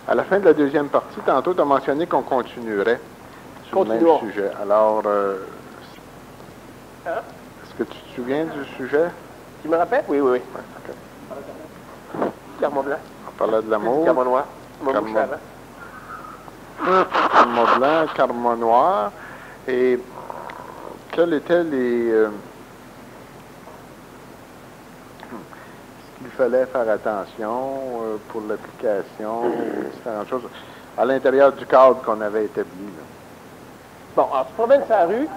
À la fin de la deuxième partie, tantôt, tu as mentionné qu'on continuerait sur le même sujet. Alors, Hein? est-ce que tu te souviens du sujet? Tu me rappelles? Oui, oui, oui. Ouais, OK. Carmo blanc. On parlait de l'amour. Carmo noir. Carmo blanc, carmo noir. Et quels étaient les... il fallait faire attention pour l'application ou différentes choses à l'intérieur du cadre qu'on avait établi. Là. Bon, alors tu te promènes sur la rue,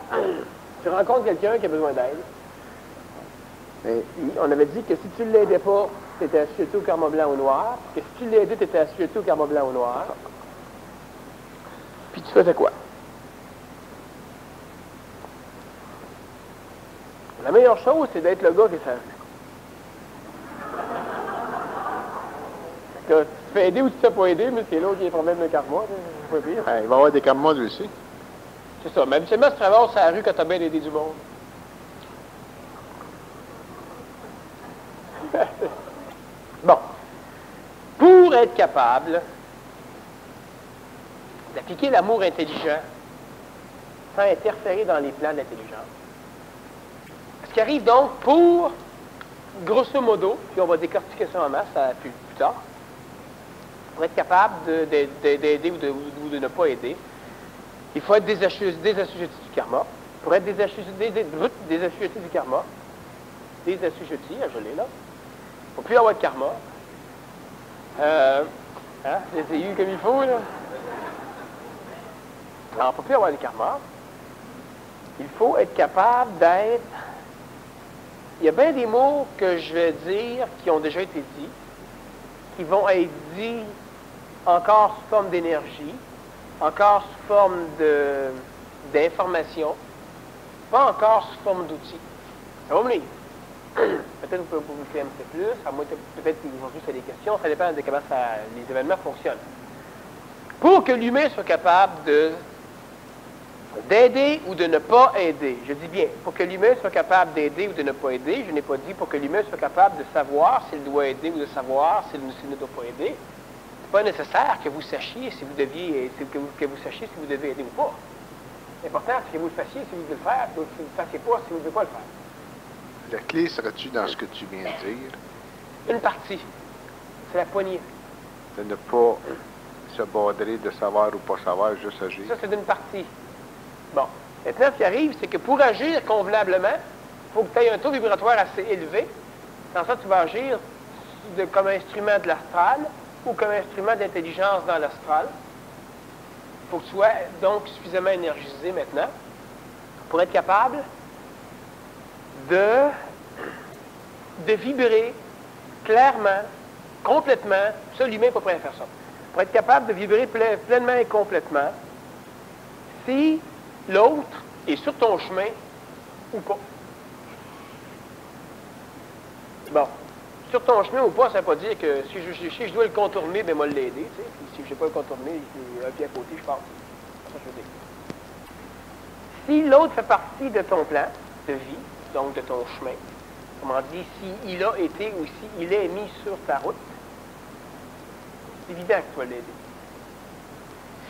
tu rencontres quelqu'un qui a besoin d'aide. Et on avait dit que si tu ne l'aidais pas, tu étais assujetti au karma blanc ou noir. Que si tu l'aidais, tu étais assujetti au karma blanc ou noir. Puis tu faisais quoi? La meilleure chose, c'est d'être le gars qui est sur la rue. Tu te fais aider ou tu ne te fais pas aider, mais c'est l'autre qui a des problèmes de karma, c'est pas pire. Il va y avoir des karmas lui aussi. C'est ça. Mais habituellement, tu traverses la rue quand tu as bien aidé du monde. Bon. Pour être capable d'appliquer l'amour intelligent sans interférer dans les plans de l'intelligence, ce qui arrive donc pour, grosso modo, puis on va décortiquer ça en masse plus tard, pour être capable d'aider ou de ne pas aider, il faut être désassujetti du karma. Pour être désassujetti du karma, désassujetti, je l'ai là, il ne faut plus avoir de karma. Je les ai eus comme il faut, là. Alors, il ne faut plus avoir de karma. Il faut être capable d'être... Il y a bien des mots que je vais dire qui ont déjà été dits, qui vont être dits encore sous forme d'énergie, encore sous forme d'information, pas encore sous forme d'outils. Ça va venir. Peut-être que vous pouvez vous faire un petit peu plus, à moins que peut-être qu'aujourd'hui c'est des questions, ça dépend de comment les événements fonctionnent. Pour que l'humain soit capable d'aider ou de ne pas aider, je dis bien, pour que l'humain soit capable d'aider ou de ne pas aider, je n'ai pas dit pour que l'humain soit capable de savoir s'il doit aider ou de savoir s'il ne doit pas aider, c'est pas nécessaire que vous sachiez si vous deviez, que vous sachiez si vous devez aider ou pas. L'important, c'est que vous le fassiez si vous devez le faire, que vous ne le fassiez pas si vous ne devez pas le faire. La clé serait-tu dans ce que tu viens de dire? Une partie. C'est la poignée. De ne pas se border de savoir ou pas savoir, juste agir. Ça, c'est d'une partie. Bon. Maintenant, ce qui arrive, c'est que pour agir convenablement, il faut que tu aies un taux vibratoire assez élevé. Sans ça, tu vas agir comme instrument de l'astral ou comme instrument d'intelligence dans l'astral. Il faut que tu sois donc suffisamment énergisé maintenant pour être capable de vibrer clairement, complètement. Ça, l'humain n'est pas prêt à faire ça. Pour être capable de vibrer pleinement et complètement, si l'autre est sur ton chemin ou pas. Bon. Sur ton chemin ou pas, ça ne veut pas dire que si je dois le contourner, bien, moi l'aider. Tu sais. Si je ne vais pas le contourner, il est un pied à côté, je passe. C'est ça que je veux dire. Si l'autre fait partie de ton plan de vie, donc de ton chemin, comment dit, s'il a été ou s'il est mis sur ta route, c'est évident que tu vas l'aider.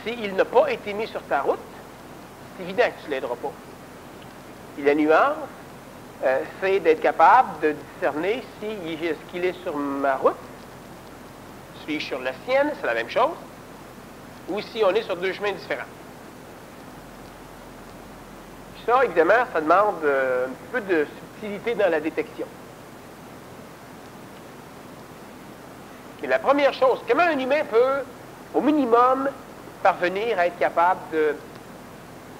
S'il n'a pas été mis sur ta route, c'est évident que tu ne l'aideras pas. Et la nuance, c'est d'être capable de discerner est-ce qu'il est sur ma route, suis-je sur la sienne, c'est la même chose, ou si on est sur deux chemins différents. Puis ça, évidemment, ça demande un petit peu de subtilité dans la détection. Et la première chose, comment un humain peut, au minimum, parvenir à être capable de...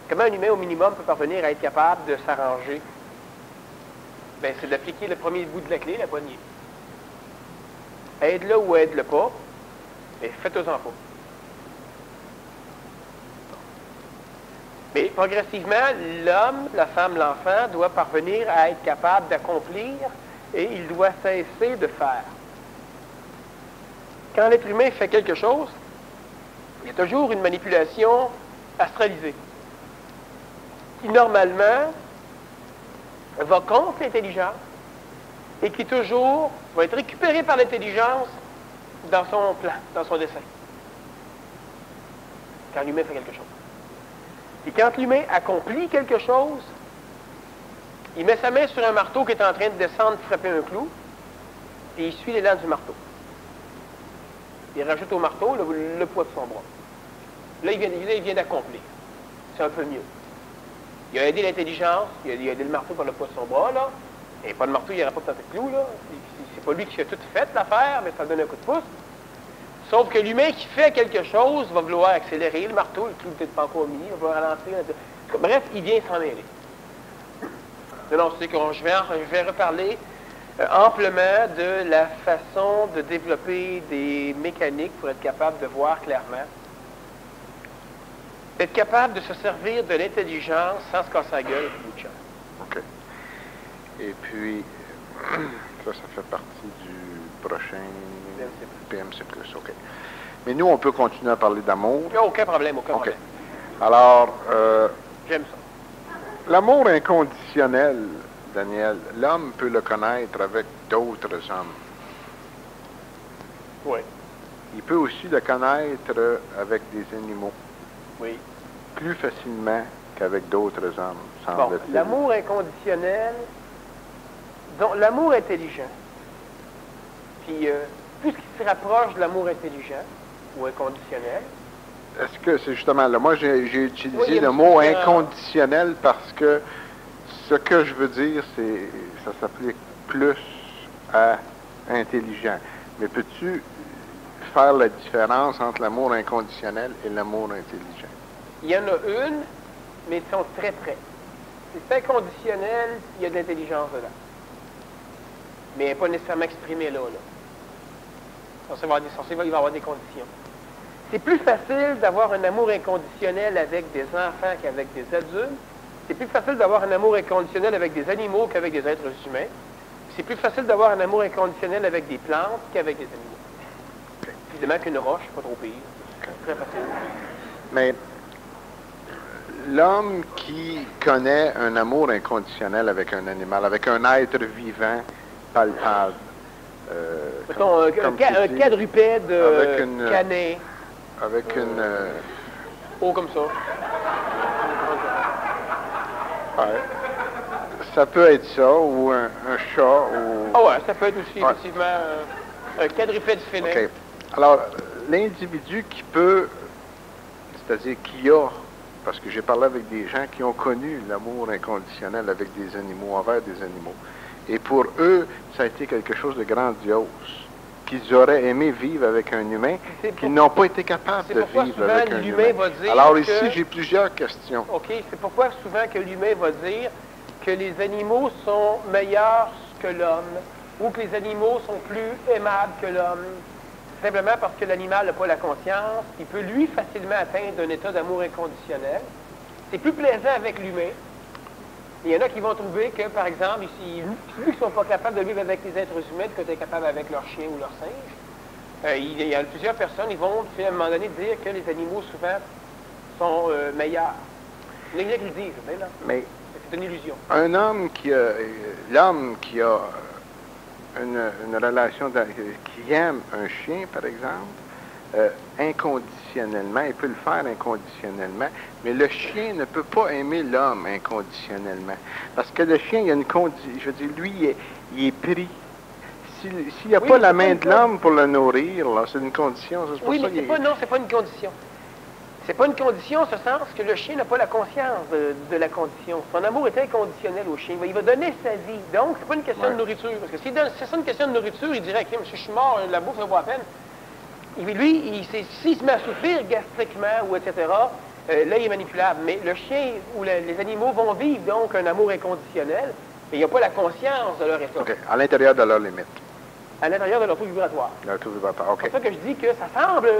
Comment un humain, au minimum, peut parvenir à être capable de s'arranger? Bien, c'est d'appliquer le premier bout de la clé, la poignée. Aide-le ou aide-le pas, mais faites-en pas. Mais progressivement, l'homme, la femme, l'enfant doit parvenir à être capable d'accomplir et il doit cesser de faire. Quand l'être humain fait quelque chose, il y a toujours une manipulation astralisée qui, normalement, va contre l'intelligence et qui toujours va être récupérée par l'intelligence dans son plan, dans son dessein. quand l'humain fait quelque chose. Et quand l'humain accomplit quelque chose, il met sa main sur un marteau qui est en train de descendre, frapper un clou, et il suit l'élan du marteau. Il rajoute au marteau le poids de son bras. Là, il vient d'accomplir. C'est un peu mieux. Il a aidé l'intelligence, il a aidé le marteau par le poids de son bras, là. Et pas de marteau, il n'y aurait pas tant de clous, là. C'est pas lui qui a tout fait, l'affaire, mais ça donne un coup de pouce. Sauf que l'humain qui fait quelque chose va vouloir accélérer le marteau, le clou peut-être pas encore mis, il va vouloir ralentir. Bref, il vient s'en mêler. Non, c'est que je vais reparler amplement de la façon de développer des mécaniques pour être capable de voir clairement. Être capable de se servir de l'intelligence sans se casser la gueule avec le bout de champ. OK. Et puis, ça fait partie du prochain PMC+. OK. Mais nous, on peut continuer à parler d'amour. Aucun problème, aucun problème. Alors, j'aime ça. L'amour inconditionnel, Daniel, l'homme peut le connaître avec d'autres hommes. Oui. Il peut aussi le connaître avec des animaux. Oui. Plus facilement qu'avec d'autres hommes, semble-t-il. Bon, l'amour inconditionnel, donc l'amour intelligent, puis tout ce qui se rapproche de l'amour intelligent ou inconditionnel. Est-ce que c'est justement là, moi j'ai utilisé le mot inconditionnel parce que ce que je veux dire, c'est ça s'applique plus à intelligent. Mais peux-tu faire la différence entre l'amour inconditionnel et l'amour intelligent? Il y en a une, mais ils sont très près. C'est inconditionnel, il y a de l'intelligence dedans. Mais elle n'est pas nécessairement exprimée là. Il va y avoir des conditions. C'est plus facile d'avoir un amour inconditionnel avec des enfants qu'avec des adultes. C'est plus facile d'avoir un amour inconditionnel avec des animaux qu'avec des êtres humains. C'est plus facile d'avoir un amour inconditionnel avec des plantes qu'avec des animaux. Okay. Évidemment qu'une roche, pas trop pire. C'est très facile. Mais l'homme qui connaît un amour inconditionnel avec un animal, avec un être vivant, palpable, mettons, un quadrupède canin. Avec une... haut comme ça. Ouais. Ça peut être ça, ou un chat, ou... Ah ouais, ça peut être aussi, effectivement, un quadrupède félin. OK. Alors, l'individu qui peut, c'est-à-dire qui a, parce que j'ai parlé avec des gens qui ont connu l'amour inconditionnel avec des animaux, envers des animaux. Et pour eux, ça a été quelque chose de grandiose, qu'ils auraient aimé vivre avec un humain, qu'ils n'ont pas été capables de vivre avec un humain. Alors ici, j'ai plusieurs questions. OK, c'est pourquoi souvent que l'humain va dire que les animaux sont meilleurs que l'homme, ou que les animaux sont plus aimables que l'homme. Simplement parce que l'animal n'a pas la conscience, il peut lui facilement atteindre un état d'amour inconditionnel. C'est plus plaisant avec l'humain. Il y en a qui vont trouver que, par exemple, vu qu'ils ne sont pas capables de vivre avec les êtres humains, que tu es capable avec leur chien ou leur singe, il y a plusieurs personnes, ils vont, à un moment donné, dire que les animaux, souvent, sont meilleurs. Il y en a qui le disent, mais là, c'est une illusion. Un homme l'homme qui a une relation, qui aime un chien, par exemple, inconditionnellement, il peut le faire inconditionnellement, mais le chien ne peut pas aimer l'homme inconditionnellement. Parce que le chien, il y a une condition, je veux dire, lui, il est pris. S'il n'y a pas la main de l'homme pour le nourrir, là, c'est une condition. C'est pour ça non, c'est pas une condition. C'est pas une condition, en ce sens que le chien n'a pas la conscience de la condition. Son amour est inconditionnel au chien. Il va donner sa vie. Donc, c'est pas une question de nourriture. Parce que si c'est une question de nourriture, il dirait, OK, monsieur, je suis mort, la bouffe, ça vaut à peine. Lui, s'il se met à souffrir gastriquement ou etc., là, il est manipulable. Mais le chien ou les animaux vont vivre donc un amour inconditionnel, mais il n'y a pas la conscience de leur état. OK. À l'intérieur de leur limite. À l'intérieur de leur taux vibratoire. Leur taux vibratoire, OK. C'est pour ça que je dis que ça semble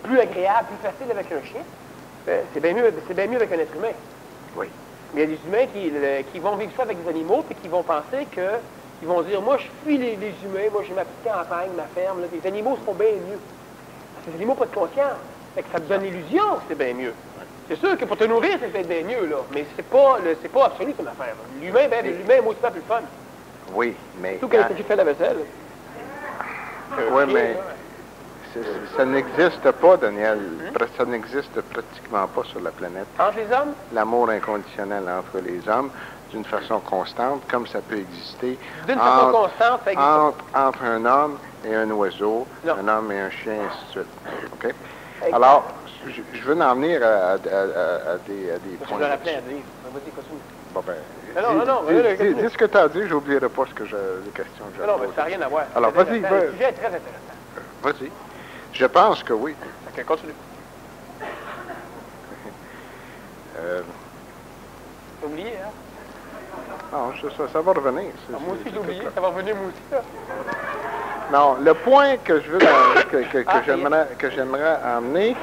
plus agréable, plus facile avec un chien. C'est bien mieux avec un être humain. Oui. Mais il y a des humains qui vont vivre ça avec des animaux, puis qui vont penser que ils vont dire, moi, je fuis les humains, moi, j'ai ma petite campagne, ma ferme. Là. Les animaux seront bien mieux. Parce que les animaux n'ont pas de conscience. Fait que ça te donne l'illusion que c'est bien mieux. C'est sûr que pour te nourrir, c'est peut-être bien mieux, là. Mais c'est pas absolu comme affaire. L'humain est aussi pas plus fun. Oui, mais... Surtout quand il fait la vaisselle. Oui, mais ça n'existe pas, Daniel. Ça n'existe pratiquement pas sur la planète. Entre les hommes? L'amour inconditionnel entre les hommes, d'une façon constante, comme ça peut exister. D'une façon constante, ça existe. Entre un homme et un oiseau, non. un homme et un chien, et ainsi de suite. OK? Alors, je veux en venir à des points. Je vais rappeler à dire. Vas-y, continue. Bon, ben, dis ce que tu as dit, j'oublierai pas les questions que j'ai Non, mais ça n'a rien à voir. Alors, vas-y. Le sujet est très intéressant. Vas-y. Je pense que oui. OK, continue. T'as oublié, hein? Non, ça va revenir. Moi aussi, j'ai oublié. Ça va revenir, moi aussi, là. Non, le point que je veux que j'aimerais amener.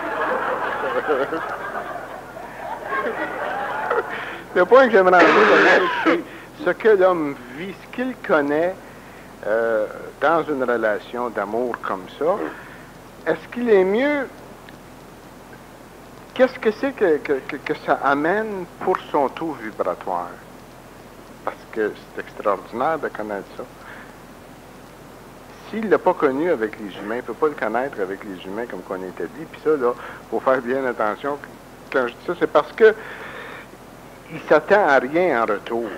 Le point que j'aimerais amener, c'est ce que l'homme vit, ce qu'il connaît dans une relation d'amour comme ça. Est-ce qu'il est mieux? Qu'est-ce que c'est que ça amène pour son taux vibratoire? Parce que c'est extraordinaire de connaître ça. S'il ne l'a pas connu avec les humains, il ne peut pas le connaître avec les humains comme qu'on établit. Puis ça, là, il faut faire bien attention. Quand je dis ça, c'est parce que il s'attend à rien en retour.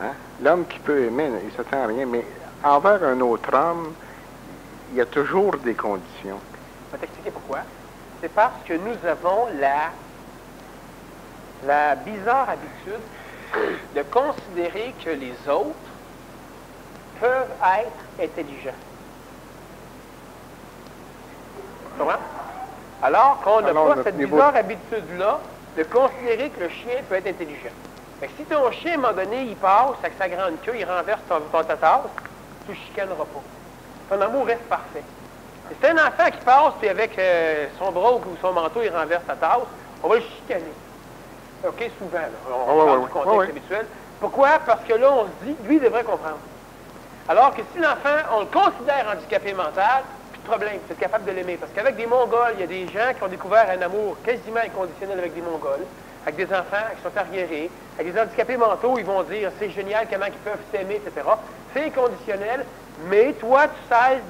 Hein? L'homme qui peut aimer, il s'attend à rien. Mais envers un autre homme, il y a toujours des conditions. Je vais t'expliquer pourquoi. C'est parce que nous avons la bizarre habitude de considérer que les autres peuvent être intelligents. Tu comprends? Alors qu'on n'a pas cette bizarre habitude-là de considérer que le chien peut être intelligent. Fait que si ton chien, à un moment donné, il passe avec sa grande queue, il renverse ta tasse, tu ne chicaneras pas. Ton amour reste parfait. Si c'est un enfant qui passe, puis avec son bras ou son manteau, il renverse sa tasse, on va le chicaner. OK, souvent, là. On parle du contexte habituel. Pourquoi? Parce que là, on se dit, lui, il devrait comprendre. Alors que si l'enfant, on le considère handicapé mental, plus de problème, c'est capable de l'aimer. Parce qu'avec des Mongols, il y a des gens qui ont découvert un amour quasiment inconditionnel avec des Mongols, avec des enfants qui sont arriérés, avec des handicapés mentaux, ils vont dire, c'est génial comment ils peuvent s'aimer, etc. C'est inconditionnel, mais toi, tu cesses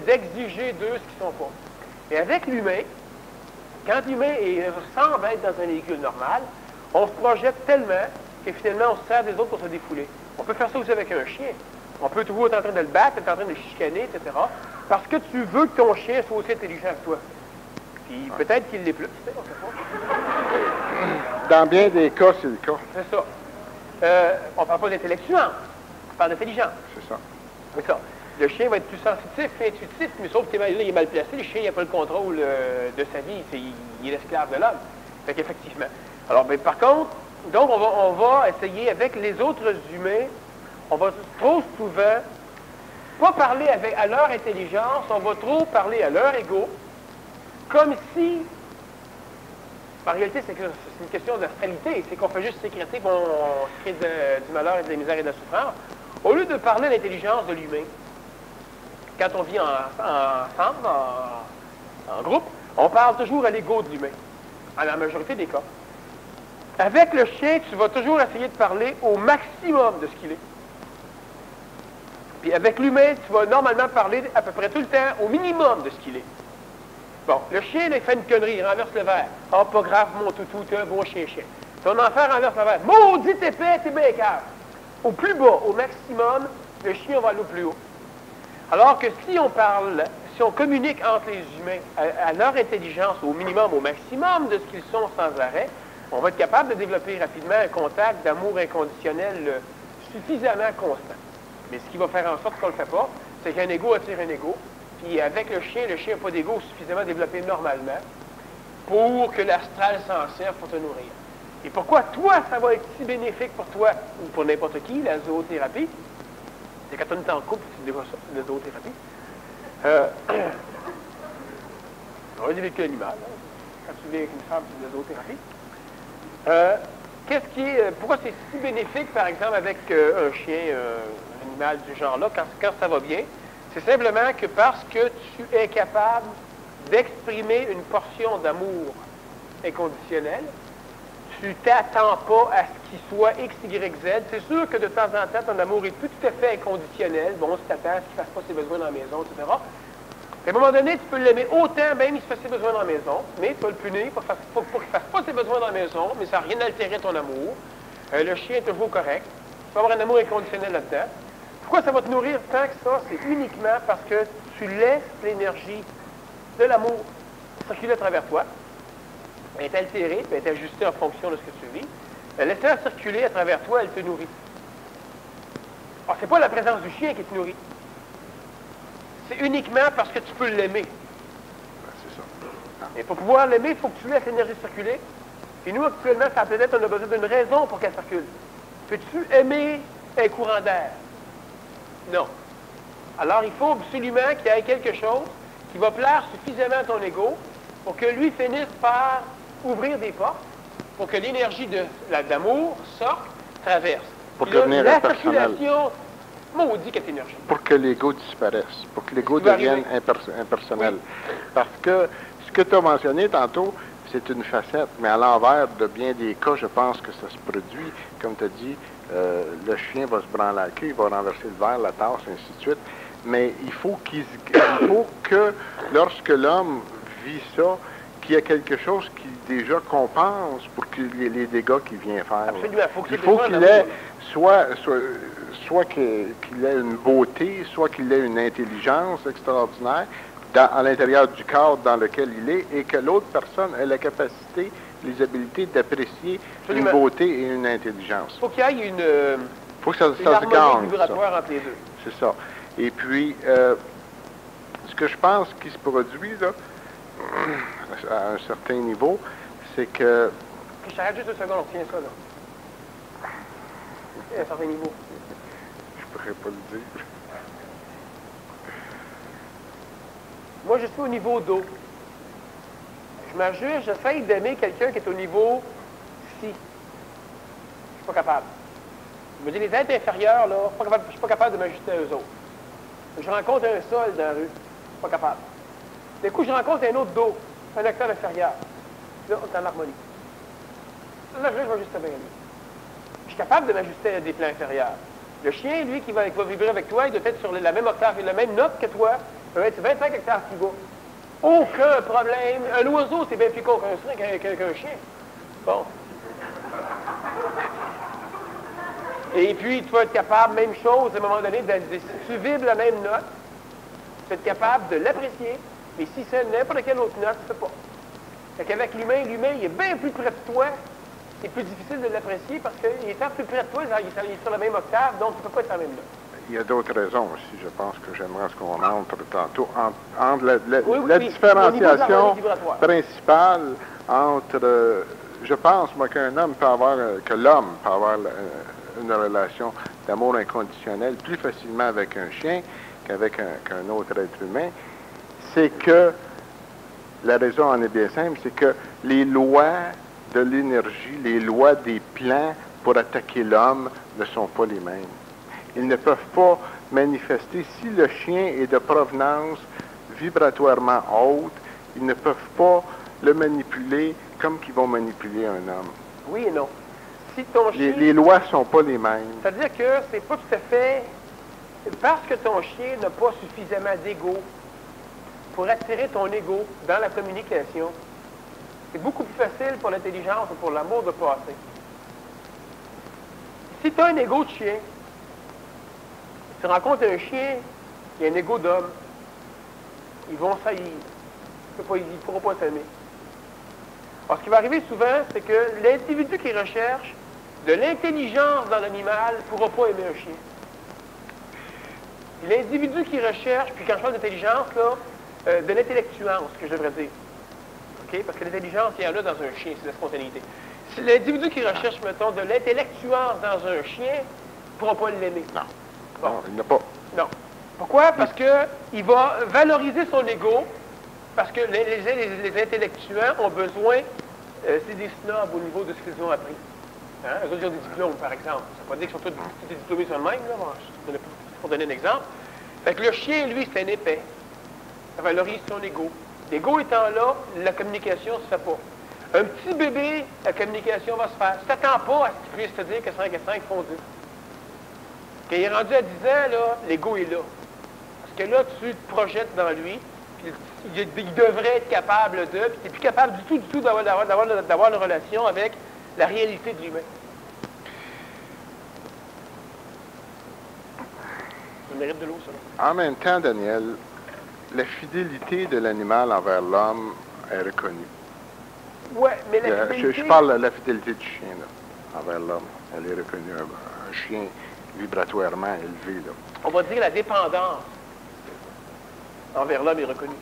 d'exiger d'eux ce qu'ils ne sont pas. Et avec l'humain, quand l'humain semble être dans un véhicule normal, on se projette tellement que finalement, on se sert des autres pour se défouler. On peut faire ça aussi avec un chien. On peut toujours être en train de le battre, être en train de le chicaner, etc. Parce que tu veux que ton chien soit aussi intelligent que toi. Puis peut-être qu'il l'est plus, tu sais, on sait pas. Dans bien des cas, c'est le cas. C'est ça. On ne parle pas d'intellectuel, on parle d'intelligence. C'est ça. C'est ça. Le chien va être plus sensitif, intuitif, mais sauf qu'il est mal placé. Le chien n'a pas le contrôle de sa vie. Il est l'esclave de l'homme. Fait qu'effectivement. Alors, ben, par contre, donc on va essayer avec les autres humains, on va trop souvent pas parler à leur intelligence, on va trop parler à leur ego, comme si, en réalité, c'est une question d'astralité, c'est qu'on fait juste sécréter, qu'on crée du malheur et de la misère et de la souffrance, au lieu de parler de l'intelligence de l'humain. Quand on vit ensemble, en groupe, on parle toujours à l'ego de l'humain, à la majorité des cas. Avec le chien, tu vas toujours essayer de parler au maximum de ce qu'il est. Puis avec l'humain, tu vas normalement parler à peu près tout le temps au minimum de ce qu'il est. Bon, le chien, là, il fait une connerie, il renverse le verre. Oh, pas grave, mon toutou, t'es un bon chien-chien. Ton enfant renverse le verre. Maudit épais, t'es bien cave. Au plus bas, au maximum, le chien va aller au plus haut. Alors que si on parle, si on communique entre les humains à leur intelligence, au minimum, au maximum de ce qu'ils sont sans arrêt, on va être capable de développer rapidement un contact d'amour inconditionnel suffisamment constant. Mais ce qui va faire en sorte qu'on ne le fait pas, c'est qu'un ego attire un ego. Puis avec le chien n'a pas d'ego suffisamment développé normalement pour que l'astral s'en serve pour te nourrir. Et pourquoi toi, ça va être si bénéfique pour toi ou pour n'importe qui, la zoothérapie? C'est quand on est en couple, tu dévoiles ça, la zoothérapie. On va dire véhicule animal. Hein. Quand tu viens avec une femme, c'est de la zoothérapie. Pourquoi c'est si bénéfique, par exemple, avec un chien, un animal du genre-là, quand ça va bien? C'est simplement que parce que tu es capable d'exprimer une portion d'amour inconditionnel, tu t'attends pas à ce qu'il soit X, Y, Z. C'est sûr que de temps en temps, ton amour est plus tout à fait inconditionnel. Bon, tu t'attends à ce qu'il ne fasse pas ses besoins dans la maison, etc. À un moment donné, tu peux l'aimer autant, même il se fait ses besoins dans la maison, mais tu vas le punir pour qu'il ne fasse pas ses besoins dans la maison, mais ça n'a rien altéré ton amour. Le chien est toujours correct. Tu vas avoir un amour inconditionnel là-dedans. Pourquoi ça va te nourrir tant que ça? C'est uniquement parce que tu laisses l'énergie de l'amour circuler à travers toi. Elle est altérée, puis elle est ajustée en fonction de ce que tu vis. Laissant circuler à travers toi, elle te nourrit. Alors, c'est pas la présence du chien qui te nourrit. C'est uniquement parce que tu peux l'aimer. C'est ça. Et pour pouvoir l'aimer, il faut que tu laisses l'énergie circuler. Et nous, actuellement, sur la planète, on a besoin d'une raison pour qu'elle circule. Peux-tu aimer un courant d'air? Non. Alors, il faut absolument qu'il y ait quelque chose qui va plaire suffisamment à ton ego pour que lui finisse par ouvrir des portes, pour que l'énergie d'amour sorte, traverse. Pour Puis là, devenir la impersonnel. circulation, maudit qu'elle est énergie. Pour que l'ego disparaisse, pour que l'ego Tu vas devienne arriver. impersonnel. Oui. Parce que ce que tu as mentionné tantôt, c'est une facette, mais à l'envers de bien des cas, je pense que ça se produit. Comme tu as dit, le chien va se branler la queue, il va renverser le verre, la tasse, ainsi de suite. Mais il faut que lorsque l'homme vit ça, qu'il y ait quelque chose qui déjà compense pour les dégâts qu'il vient faire. Absolument. Il faut qu'il ait soit qu'il ait une beauté, soit qu'il ait une intelligence extraordinaire à l'intérieur du cadre dans lequel il est, et que l'autre personne ait la capacité, les habiletés d'apprécier une beauté et une intelligence. Il faut qu'il y ait une faut que ça se harmonie gagne, vibratoire entre les deux. C'est ça. Et puis, ce que je pense qui se produit, là, à un certain niveau, c'est que... Puis je t'arrête juste 2 secondes, on tient ça, là. À un certain niveau. Je pourrais pas le dire. Moi, je suis au niveau d'eau. Je m'ajuste, j'essaye d'aimer quelqu'un qui est au niveau ci. Je suis pas capable. Je me dis, les êtres inférieurs, là, je suis pas capable de m'ajuster à eux autres. Je rencontre un sol dans la rue, je suis pas capable. D'un coup, je rencontre un autre dos, un acteur inférieur. Là, on est en harmonie. Là, je m'ajuste bien à lui. Je suis capable de m'ajuster à des plans inférieurs. Le chien, lui, qui va vibrer avec toi, il doit être sur la même octave et la même note que toi. Il va être 25 hectares plus bas. Aucun problème. Un oiseau, c'est bien plus con qu'un chien. Bon. Et puis, tu vas être capable, même chose, à un moment donné, si tu vibres la même note, tu vas être capable de l'apprécier, mais si c'est n'importe quelle autre note, tu ne peux pas. Fait qu'avec l'humain, il est bien plus près de toi, c'est plus difficile de l'apprécier parce qu'il étant plus près de toi, il est sur la même octave, donc tu ne peux pas être sur la même note. Il y a d'autres raisons aussi, je pense que j'aimerais ce qu'on entre tantôt, entre la différenciation principale entre, je pense, moi, que l'homme peut avoir une relation d'amour inconditionnel plus facilement avec un chien qu'avec qu'un autre être humain, c'est que, la raison en est bien simple, c'est que les lois de l'énergie, les lois des plans pour attaquer l'homme ne sont pas les mêmes. Ils ne peuvent pas manifester. Si le chien est de provenance vibratoirement haute, ils ne peuvent pas le manipuler comme qu'ils vont manipuler un homme. Oui et non. Si ton chien... Les lois ne sont pas les mêmes. C'est-à-dire que c'est pas tout à fait... Parce que ton chien n'a pas suffisamment d'ego pour attirer ton ego dans la communication, c'est beaucoup plus facile pour l'intelligence ou pour l'amour de passer. Si tu as un ego de chien, tu rencontres un chien qui a un ego d'homme, ils vont saillir. Ils ne pourront pas t'aimer. Alors, ce qui va arriver souvent, c'est que l'individu qui recherche de l'intelligence dans l'animal ne pourra pas aimer un chien. L'individu qui recherche, puis quand je parle d'intelligence, là, de l'intellectuance, que je devrais dire. OK? Parce que l'intelligence, il y en a dans un chien, c'est la spontanéité. Si l'individu qui recherche, mettons, de l'intellectuance dans un chien ne pourra pas l'aimer. Non. Bon. Non, il n'a pas. Non. Pourquoi? Parce qu'il va valoriser son ego, parce que les intellectuels ont besoin, c'est des snobs au niveau de ce qu'ils ont appris. Hein? Eux autres, ils ont des diplômes, par exemple. Ça ne veut pas dire qu'ils sont tous diplômés sur le même, là. Bon, pour donner un exemple. Fait que le chien, lui, c'est un épais. Ça valorise son ego. L'ego étant là, la communication ne se fait pas. Un petit bébé, la communication va se faire. Tu t'attends pas à ce qu'il puisse te dire que 5 et 5 font 2. Quand il est rendu à 10 ans, là, l'ego est là. Parce que là, tu te projettes dans lui puis il devrait être capable de, puis tu n'es plus capable du tout d'avoir une relation avec la réalité de l'humain. Ça mérite de l'eau, ça. En même temps, Daniel, la fidélité de l'animal envers l'homme est reconnue. Oui, mais la fidélité... Je parle de la fidélité du chien, là, envers l'homme. Elle est reconnue. Un chien vibratoirement élevé, là. On va dire la dépendance envers l'homme est reconnue.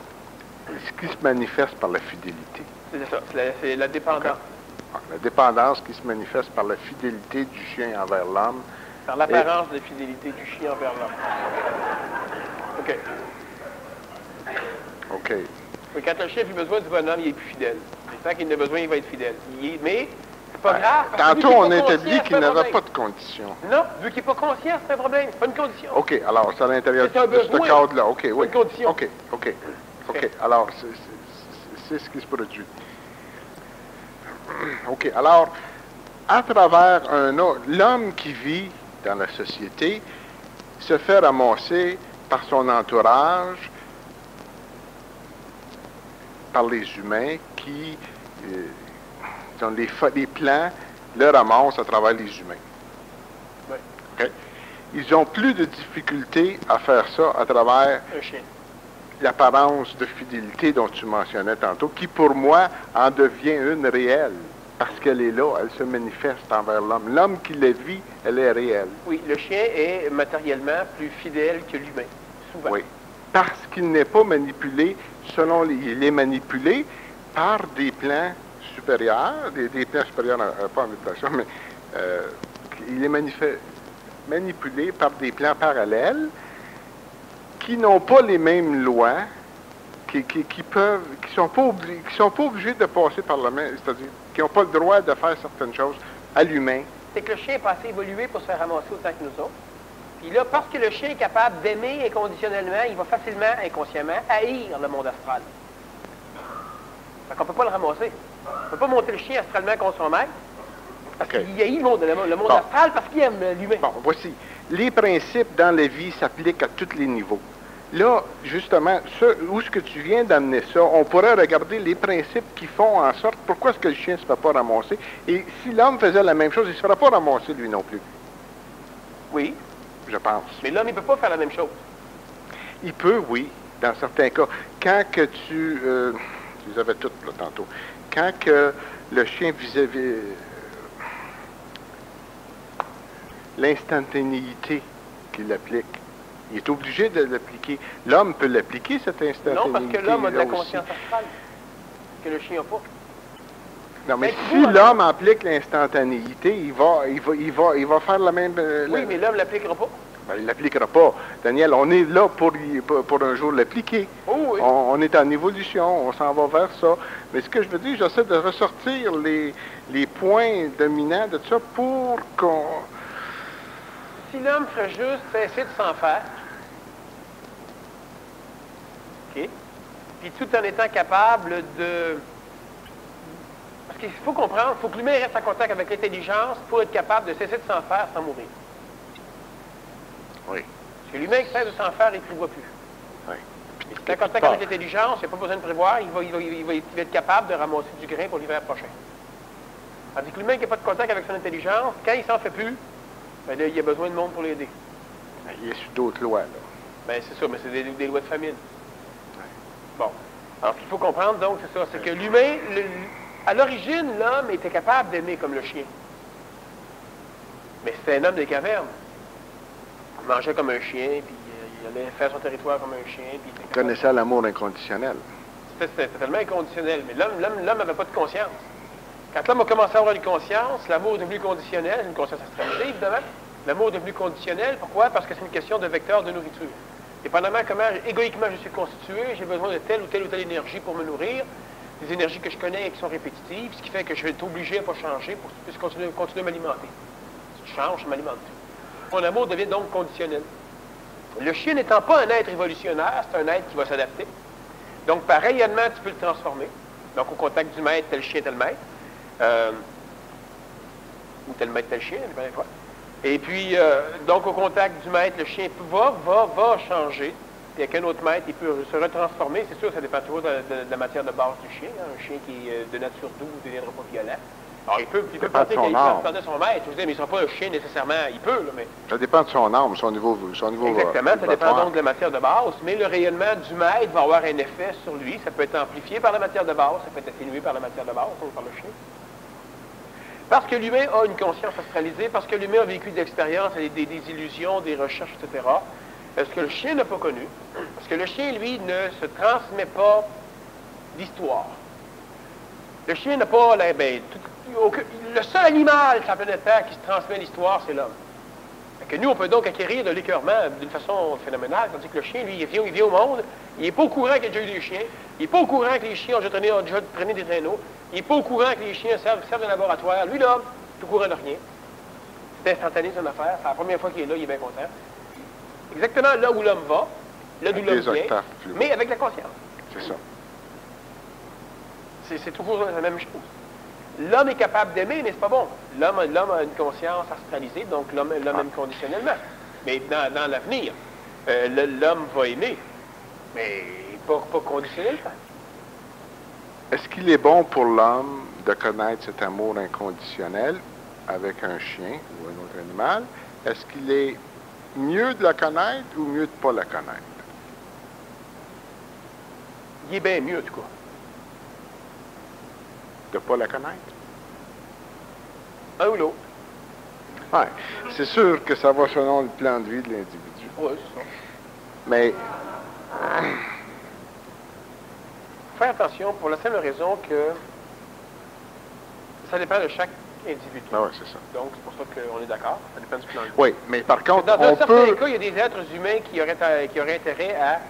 Ce qui se manifeste par la fidélité. C'est ça, c'est la dépendance. Okay. La dépendance qui se manifeste par la fidélité du chien envers l'homme. Par l'apparence de fidélité du chien envers l'homme. OK. OK. Mais quand le chien a plus besoin du bonhomme, il est plus fidèle. Tant qu'il en a besoin, il va être fidèle. Mais c'est pas grave. Tantôt, on a établi qu'il n'avait pas de condition. Non, vu qu'il n'est pas conscient, c'est un problème. C'est pas une condition. OK. Alors, c'est à l'intérieur de ce cadre-là. OK, oui. Une condition. OK. Alors, c'est ce qui se produit. OK. Alors, à travers l'homme qui vit dans la société se fait ramasser par son entourage, par les humains qui ont les plans, le ramassent à travers les humains. Oui. Okay? Ils ont plus de difficultés à faire ça à travers l'apparence de fidélité dont tu mentionnais tantôt, qui pour moi en devient une réelle. Parce qu'elle est là, elle se manifeste envers l'homme. L'homme qui la vit, elle est réelle. Oui, le chien est matériellement plus fidèle que l'humain, souvent. Oui, parce qu'il n'est pas manipulé il est manipulé par des plans supérieurs, des plans supérieurs, pas en vibration, mais il est manipulé par des plans parallèles qui n'ont pas les mêmes lois, qui sont pas obligés de passer par la main, c'est-à-dire qui n'ont pas le droit de faire certaines choses à l'humain. C'est que le chien n'est pas assez évolué pour se faire ramasser autant que nous autres. Puis là, parce que le chien est capable d'aimer inconditionnellement, il va facilement, inconsciemment, haïr le monde astral. Fait qu'on ne peut pas le ramasser. On ne peut pas monter le chien astralement contre son maître, parce qu'il haït le monde astral parce qu'il aime l'humain. Bon, voici. Les principes dans la vie s'appliquent à tous les niveaux. Là, justement, où est-ce que tu viens d'amener ça? On pourrait regarder les principes qui font en sorte pourquoi est-ce que le chien ne se fait pas ramasser. Et si l'homme faisait la même chose, il ne se ferait pas ramasser, lui non plus. Oui. Je pense. Mais l'homme, il ne peut pas faire la même chose. Il peut, oui, dans certains cas. Quand que tu les avais toutes, là, tantôt. Quand que le chien visait l'instantanéité qu'il applique, il est obligé de l'appliquer. L'homme peut l'appliquer, cette instantanéité. Non, parce que l'homme a de la conscience astrale, que le chien n'a pas. Non, mais si l'homme applique l'instantanéité, il va faire la même... oui, mais l'homme ne l'appliquera pas. Ben, il ne l'appliquera pas. Daniel, on est là pour un jour l'appliquer. Oh, oui. On est en évolution, on s'en va vers ça. Mais ce que je veux dire, j'essaie de ressortir les points dominants de ça pour qu'on... Si l'homme ferait juste cesser de s'en faire, OK, puis tout en étant capable de... Parce qu'il faut comprendre, il faut que l'humain reste en contact avec l'intelligence pour être capable de cesser de s'en faire sans mourir. Oui. Parce que l'humain qui cesse de s'en faire, il ne prévoit plus. Oui. Il est en contact avec l'intelligence, il n'a pas besoin de prévoir, il va être capable de ramasser du grain pour l'hiver prochain. Tandis que l'humain qui n'a pas de contact avec son intelligence, quand il s'en fait plus, ben là, il a besoin de monde pour l'aider. Il est sur d'autres lois, là. Ben c'est ça, mais c'est des lois de famine. Oui. Bon. Alors, ce qu'il faut comprendre, donc, c'est ça, c'est que l'humain, à l'origine, l'homme était capable d'aimer comme le chien. Mais c'était un homme des cavernes. Il mangeait comme un chien, puis il allait faire son territoire comme un chien. Puis il connaissait l'amour inconditionnel. C'était tellement inconditionnel, mais l'homme n'avait pas de conscience. Quand l'homme a commencé à avoir une conscience, l'amour est devenu conditionnel, une conscience extrémisée, évidemment. L'amour est devenu conditionnel. Pourquoi? Parce que c'est une question de vecteur de nourriture. Dépendamment comment égoïquement je suis constitué, j'ai besoin de telle ou telle énergie pour me nourrir, des énergies que je connais et qui sont répétitives, ce qui fait que je vais être obligé à ne pas changer pour que je puisse continuer à m'alimenter. Si je change, je m'alimente. Mon amour devient donc conditionnel. Le chien n'étant pas un être évolutionnaire, c'est un être qui va s'adapter. Donc, par rayonnement, tu peux le transformer. Donc, au contact du maître, tel chien, tel maître. Ou tel maître, tel chien, des fois. Et puis, donc, au contact du maître, le chien va changer puis avec un autre maître, il peut se retransformer. C'est sûr, ça dépend toujours de la matière de base du chien. Hein. Un chien qui est de nature douce ne deviendra pas violent. Alors, il peut penser qu'il transporte son maître. Je veux dire, mais il ne sera pas un chien nécessairement. Il peut, là, mais... Ça dépend de son âme, son niveau Exactement, ça dépend donc de la matière de base. Mais le rayonnement du maître va avoir un effet sur lui. Ça peut être amplifié par la matière de base, ça peut être atténué par la matière de base, donc par le chien. Parce que l'humain a une conscience astralisée, parce que l'humain a vécu des expériences, des illusions, des recherches, etc. Ce que le chien n'a pas connu. Parce que le chien, lui, ne se transmet pas d'histoire. Le chien n'a pas... le seul animal sur la planète Terre qui se transmet l'histoire, c'est l'homme. Que nous, on peut donc acquérir de l'écœurement d'une façon phénoménale, tandis que le chien, lui, il vient au monde, il n'est pas au courant qu'il y a déjà eu des chiens, il n'est pas au courant que les chiens ont déjà traîné des traîneaux, il n'est pas au courant que les chiens servent de laboratoire. Lui, l'homme, il est au courant de rien. C'est instantané, son affaire. C'est la première fois qu'il est là, il est bien content. Exactement là où l'homme va, là d'où l'homme vient, mais avec la conscience. C'est ça. C'est toujours la même chose. L'homme est capable d'aimer, mais c'est pas bon. L'homme a une conscience astralisée, donc l'homme aime conditionnellement. Mais dans l'avenir, l'homme va aimer, mais pas conditionnellement. Est-ce qu'il est bon pour l'homme de connaître cet amour inconditionnel avec un chien ou un autre animal? Est-ce qu'il est mieux de la connaître ou mieux de ne pas la connaître? Il est bien mieux, en tout cas. De ne pas la connaître? Un ou l'autre. Oui. C'est sûr que ça va selon le plan de vie de l'individu. Oui, c'est ça. Mais... Faire attention pour la simple raison que ça dépend de chaque individu. Ah oui, c'est ça. Donc, c'est pour ça qu'on est d'accord. Ça dépend du plan de vie. Oui, mais par contre, dans certains cas, il y a des êtres humains qui auraient intérêt à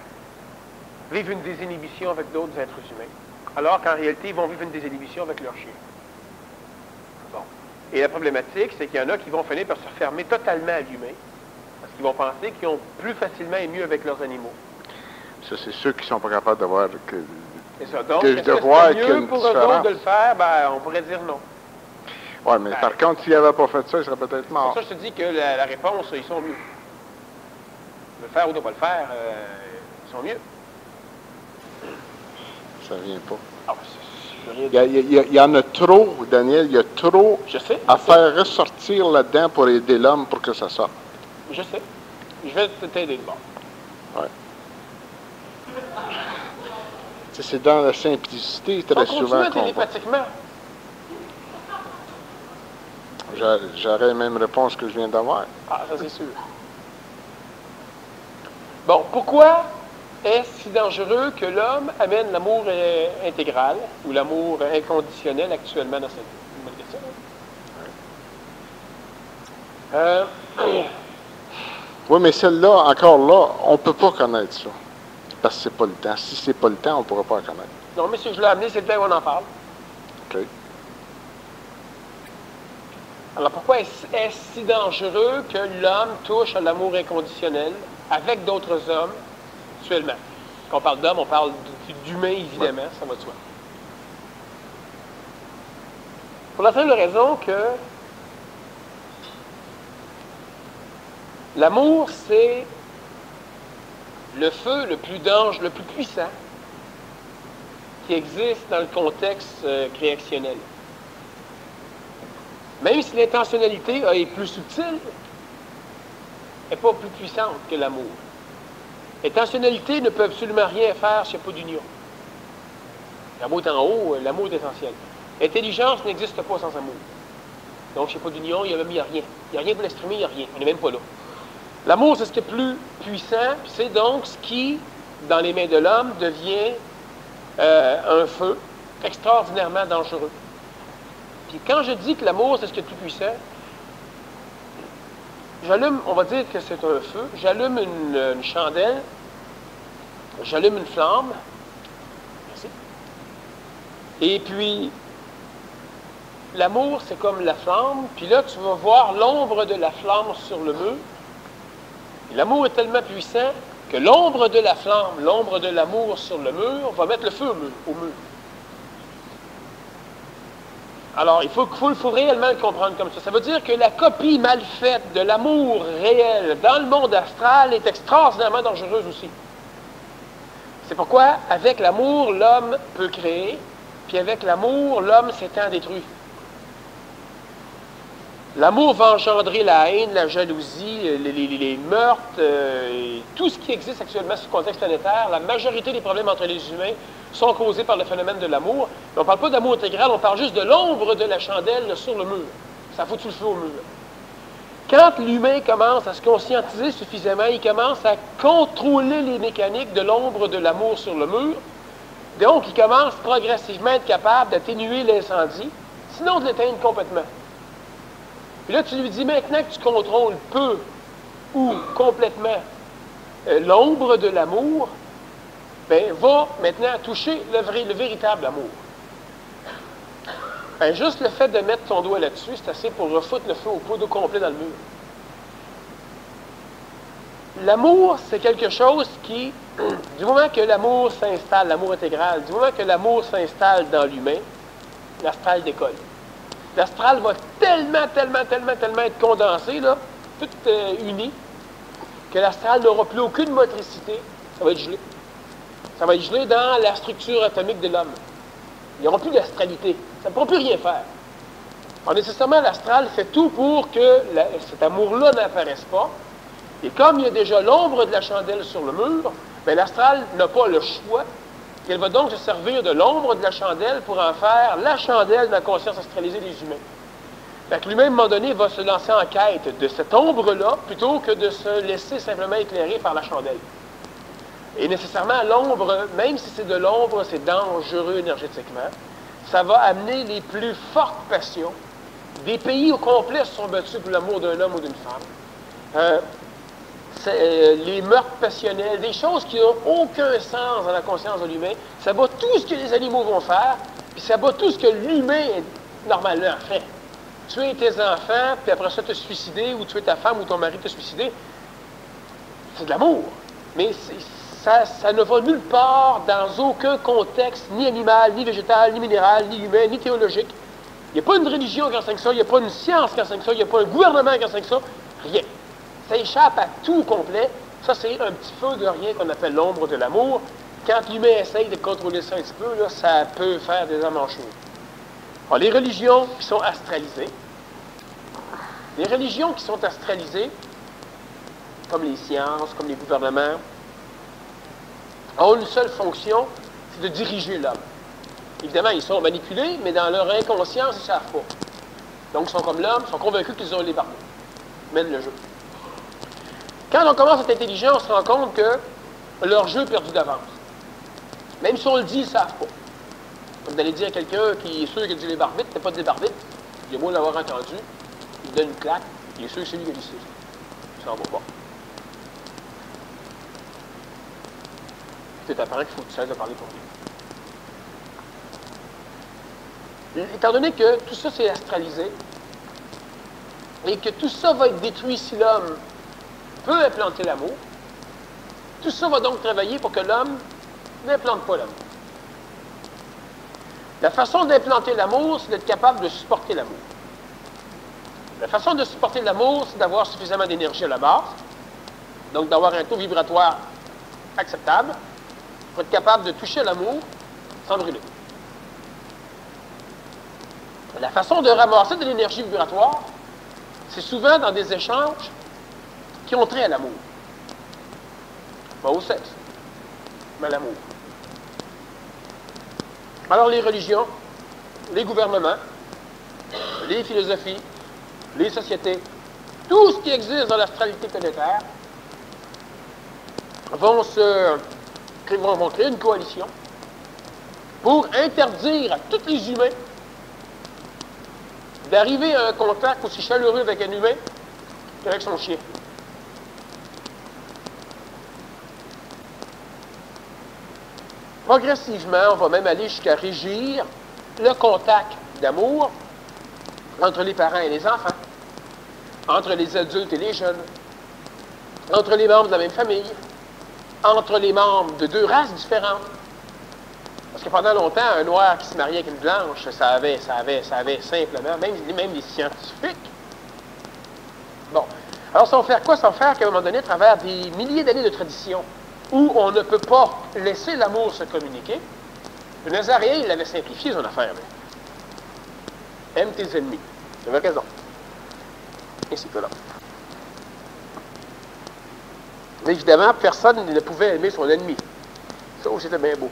vivre une désinhibition avec d'autres êtres humains. Alors qu'en réalité, ils vont vivre une désinhibition avec leur chien. Bon. Et la problématique, c'est qu'il y en a qui vont finir par se fermer totalement à l'humain, parce qu'ils vont penser qu'ils ont plus facilement et mieux avec leurs animaux. Ça, c'est ceux qui ne sont pas capables de voir que... C'est ça. Donc, de est-ce que voir c'est mieux pour eux autres de le faire? Ben, on pourrait dire non. Oui, mais par contre, s'ils n'avaient pas fait ça, ils seraient peut-être morts. C'est pour ça que je te dis que la réponse, ils sont mieux. Le faire ou ne pas le faire, ils sont mieux. Ça ne vient pas. Ah, Il y en a trop, Daniel, il y a trop à faire ressortir là-dedans pour aider l'homme pour que ça sorte. Je sais. Je vais t'aider de bord. Oui. C'est dans la simplicité très souvent qu'on télépathiquement. J'aurais la même réponse que je viens d'avoir. Ah, ça c'est sûr. Bon, pourquoi est-ce si dangereux que l'homme amène l'amour intégral ou l'amour inconditionnel actuellement dans sa vie? C'est une bonne question. Oui, mais celle-là, encore là, on ne peut pas connaître ça. Parce que c'est pas le temps. Si c'est pas le temps, on ne pourra pas la connaître. Non, mais si je l'ai amené, c'est le temps qu'on en parle. OK. Alors, pourquoi est-ce si dangereux que l'homme touche à l'amour inconditionnel avec d'autres hommes actuellement? Quand on parle d'homme, on parle d'humain, évidemment, ça va de soi. Pour la simple raison que l'amour, c'est le feu le plus dangereux, le plus puissant qui existe dans le contexte créationnel. Même si l'intentionnalité est plus subtile, elle n'est pas plus puissante que l'amour. L'intentionnalité ne peut absolument rien faire s'il n'y a pas d'union. L'amour est en haut, l'amour est essentiel. L'intelligence n'existe pas sans amour. Donc, s'il n'y a pas d'union, il n'y a rien. Il n'y a rien pour l'exprimer, il n'y a rien. On n'est même pas là. L'amour, c'est ce qui est plus puissant, c'est donc ce qui, dans les mains de l'homme, devient un feu extraordinairement dangereux. Puis quand je dis que l'amour, c'est ce qui est le plus puissant, j'allume, on va dire que c'est un feu, j'allume une chandelle, j'allume une flamme, merci. Et puis, l'amour, c'est comme la flamme, puis là, tu vas voir l'ombre de la flamme sur le mur. L'amour est tellement puissant que l'ombre de la flamme, l'ombre de l'amour sur le mur, va mettre le feu au mur. Alors, il faut réellement le comprendre comme ça. Ça veut dire que la copie mal faite de l'amour réel dans le monde astral est extraordinairement dangereuse aussi. C'est pourquoi, avec l'amour, l'homme peut créer, puis avec l'amour, l'homme s'étant détruit. L'amour va engendrer la haine, la jalousie, les meurtres, et tout ce qui existe actuellement sous le contexte planétaire. La majorité des problèmes entre les humains sont causés par le phénomène de l'amour. On ne parle pas d'amour intégral, on parle juste de l'ombre de la chandelle sur le mur. Ça fout tout le feu au mur. Quand l'humain commence à se conscientiser suffisamment, il commence à contrôler les mécaniques de l'ombre de l'amour sur le mur. Donc, il commence progressivement à être capable d'atténuer l'incendie, sinon de l'éteindre complètement. Puis là, tu lui dis maintenant que tu contrôles peu ou complètement l'ombre de l'amour, bien, va maintenant toucher le véritable amour. Ben, juste le fait de mettre ton doigt là-dessus, c'est assez pour refoutre le feu au poudre complet dans le mur. L'amour, c'est quelque chose qui, du moment que l'amour s'installe, l'amour intégral, du moment que l'amour s'installe dans l'humain, l'astral décolle. L'astral va tellement être condensé, là, tout uni, que l'astral n'aura plus aucune motricité. Ça va être gelé. Ça va être gelé dans la structure atomique de l'homme. Il n'y aura plus d'astralité. Ça ne pourra plus rien faire. Alors, nécessairement, l'astral fait tout pour que cet amour-là n'apparaisse pas. Et comme il y a déjà l'ombre de la chandelle sur le mur, bien, l'astral n'a pas le choix. Elle va donc se servir de l'ombre de la chandelle pour en faire la chandelle de la conscience astralisée des humains. Fait que lui-même, à un moment donné, va se lancer en quête de cette ombre-là, plutôt que de se laisser simplement éclairer par la chandelle. Et nécessairement, l'ombre, même si c'est de l'ombre, c'est dangereux énergétiquement. Ça va amener les plus fortes passions. Des pays au complet se sont battus pour l'amour d'un homme ou d'une femme. Les meurtres passionnels, des choses qui n'ont aucun sens dans la conscience de l'humain. Ça bat tout ce que les animaux vont faire, puis ça bat tout ce que l'humain, normalement, fait. Tuer tes enfants, puis après ça te suicider, ou tuer ta femme ou ton mari te suicider, c'est de l'amour. Mais ça ne va nulle part dans aucun contexte, ni animal, ni végétal, ni minéral, ni humain, ni théologique. Il n'y a pas une religion qui enseigne ça, il n'y a pas une science qui enseigne ça, il n'y a pas un gouvernement qui enseigne ça, rien. Ça échappe à tout complet. Ça, c'est un petit feu de rien qu'on appelle l'ombre de l'amour. Quand l'humain essaye de contrôler ça un petit peu, là, ça peut faire des emmanchures. Alors, les religions qui sont astralisées, comme les sciences, comme les gouvernements, ont une seule fonction, c'est de diriger l'homme. Évidemment, ils sont manipulés, mais dans leur inconscience, ils ne savent pas. Donc, ils sont comme l'homme, ils sont convaincus qu'ils ont les barbeaux. Ils mènent le jeu. Quand on commence à être intelligent, on se rend compte que leur jeu est perdu d'avance. Même si on le dit, ils ne savent pas. Comme d'aller dire à quelqu'un qui est sûr qu'il a dit les barbites, t'es pas des barbites, il est beau l'avoir entendu, il donne une claque, il est sûr que c'est lui qui a dit ça. Ça n'en va pas. Tu t'apprends qu'il faut que tu cesses de parler pour lui. Étant donné que tout ça c'est astralisé, et que tout ça va être détruit si l'homme peut implanter l'amour, tout ça va donc travailler pour que l'homme n'implante pas l'amour. La façon d'implanter l'amour, c'est d'être capable de supporter l'amour. La façon de supporter l'amour, c'est d'avoir suffisamment d'énergie à la base, donc d'avoir un taux vibratoire acceptable, pour être capable de toucher l'amour sans brûler. La façon de ramasser de l'énergie vibratoire, c'est souvent dans des échanges qui ont trait à l'amour. Pas au sexe, mais à l'amour. Alors les religions, les gouvernements, les philosophies, les sociétés, tout ce qui existe dans l'astralité planétaire vont créer une coalition pour interdire à tous les humains d'arriver à un contact aussi chaleureux avec un humain qu'avec son chien. Progressivement, on va même aller jusqu'à régir le contact d'amour entre les parents et les enfants, entre les adultes et les jeunes, entre les membres de la même famille, entre les membres de deux races différentes. Parce que pendant longtemps, un noir qui se mariait avec une blanche, ça avait simplement, même les scientifiques. Bon. Alors, ça va faire quoi? Ça va faire qu'à un moment donné, à travers des milliers d'années de tradition, où on ne peut pas laisser l'amour se communiquer, le Nazaréen, il avait simplifié son affaire. Là. Aime tes ennemis. Il avait raison. Et c'est là. Mais évidemment, personne ne pouvait aimer son ennemi. Ça aussi, c'était bien beau.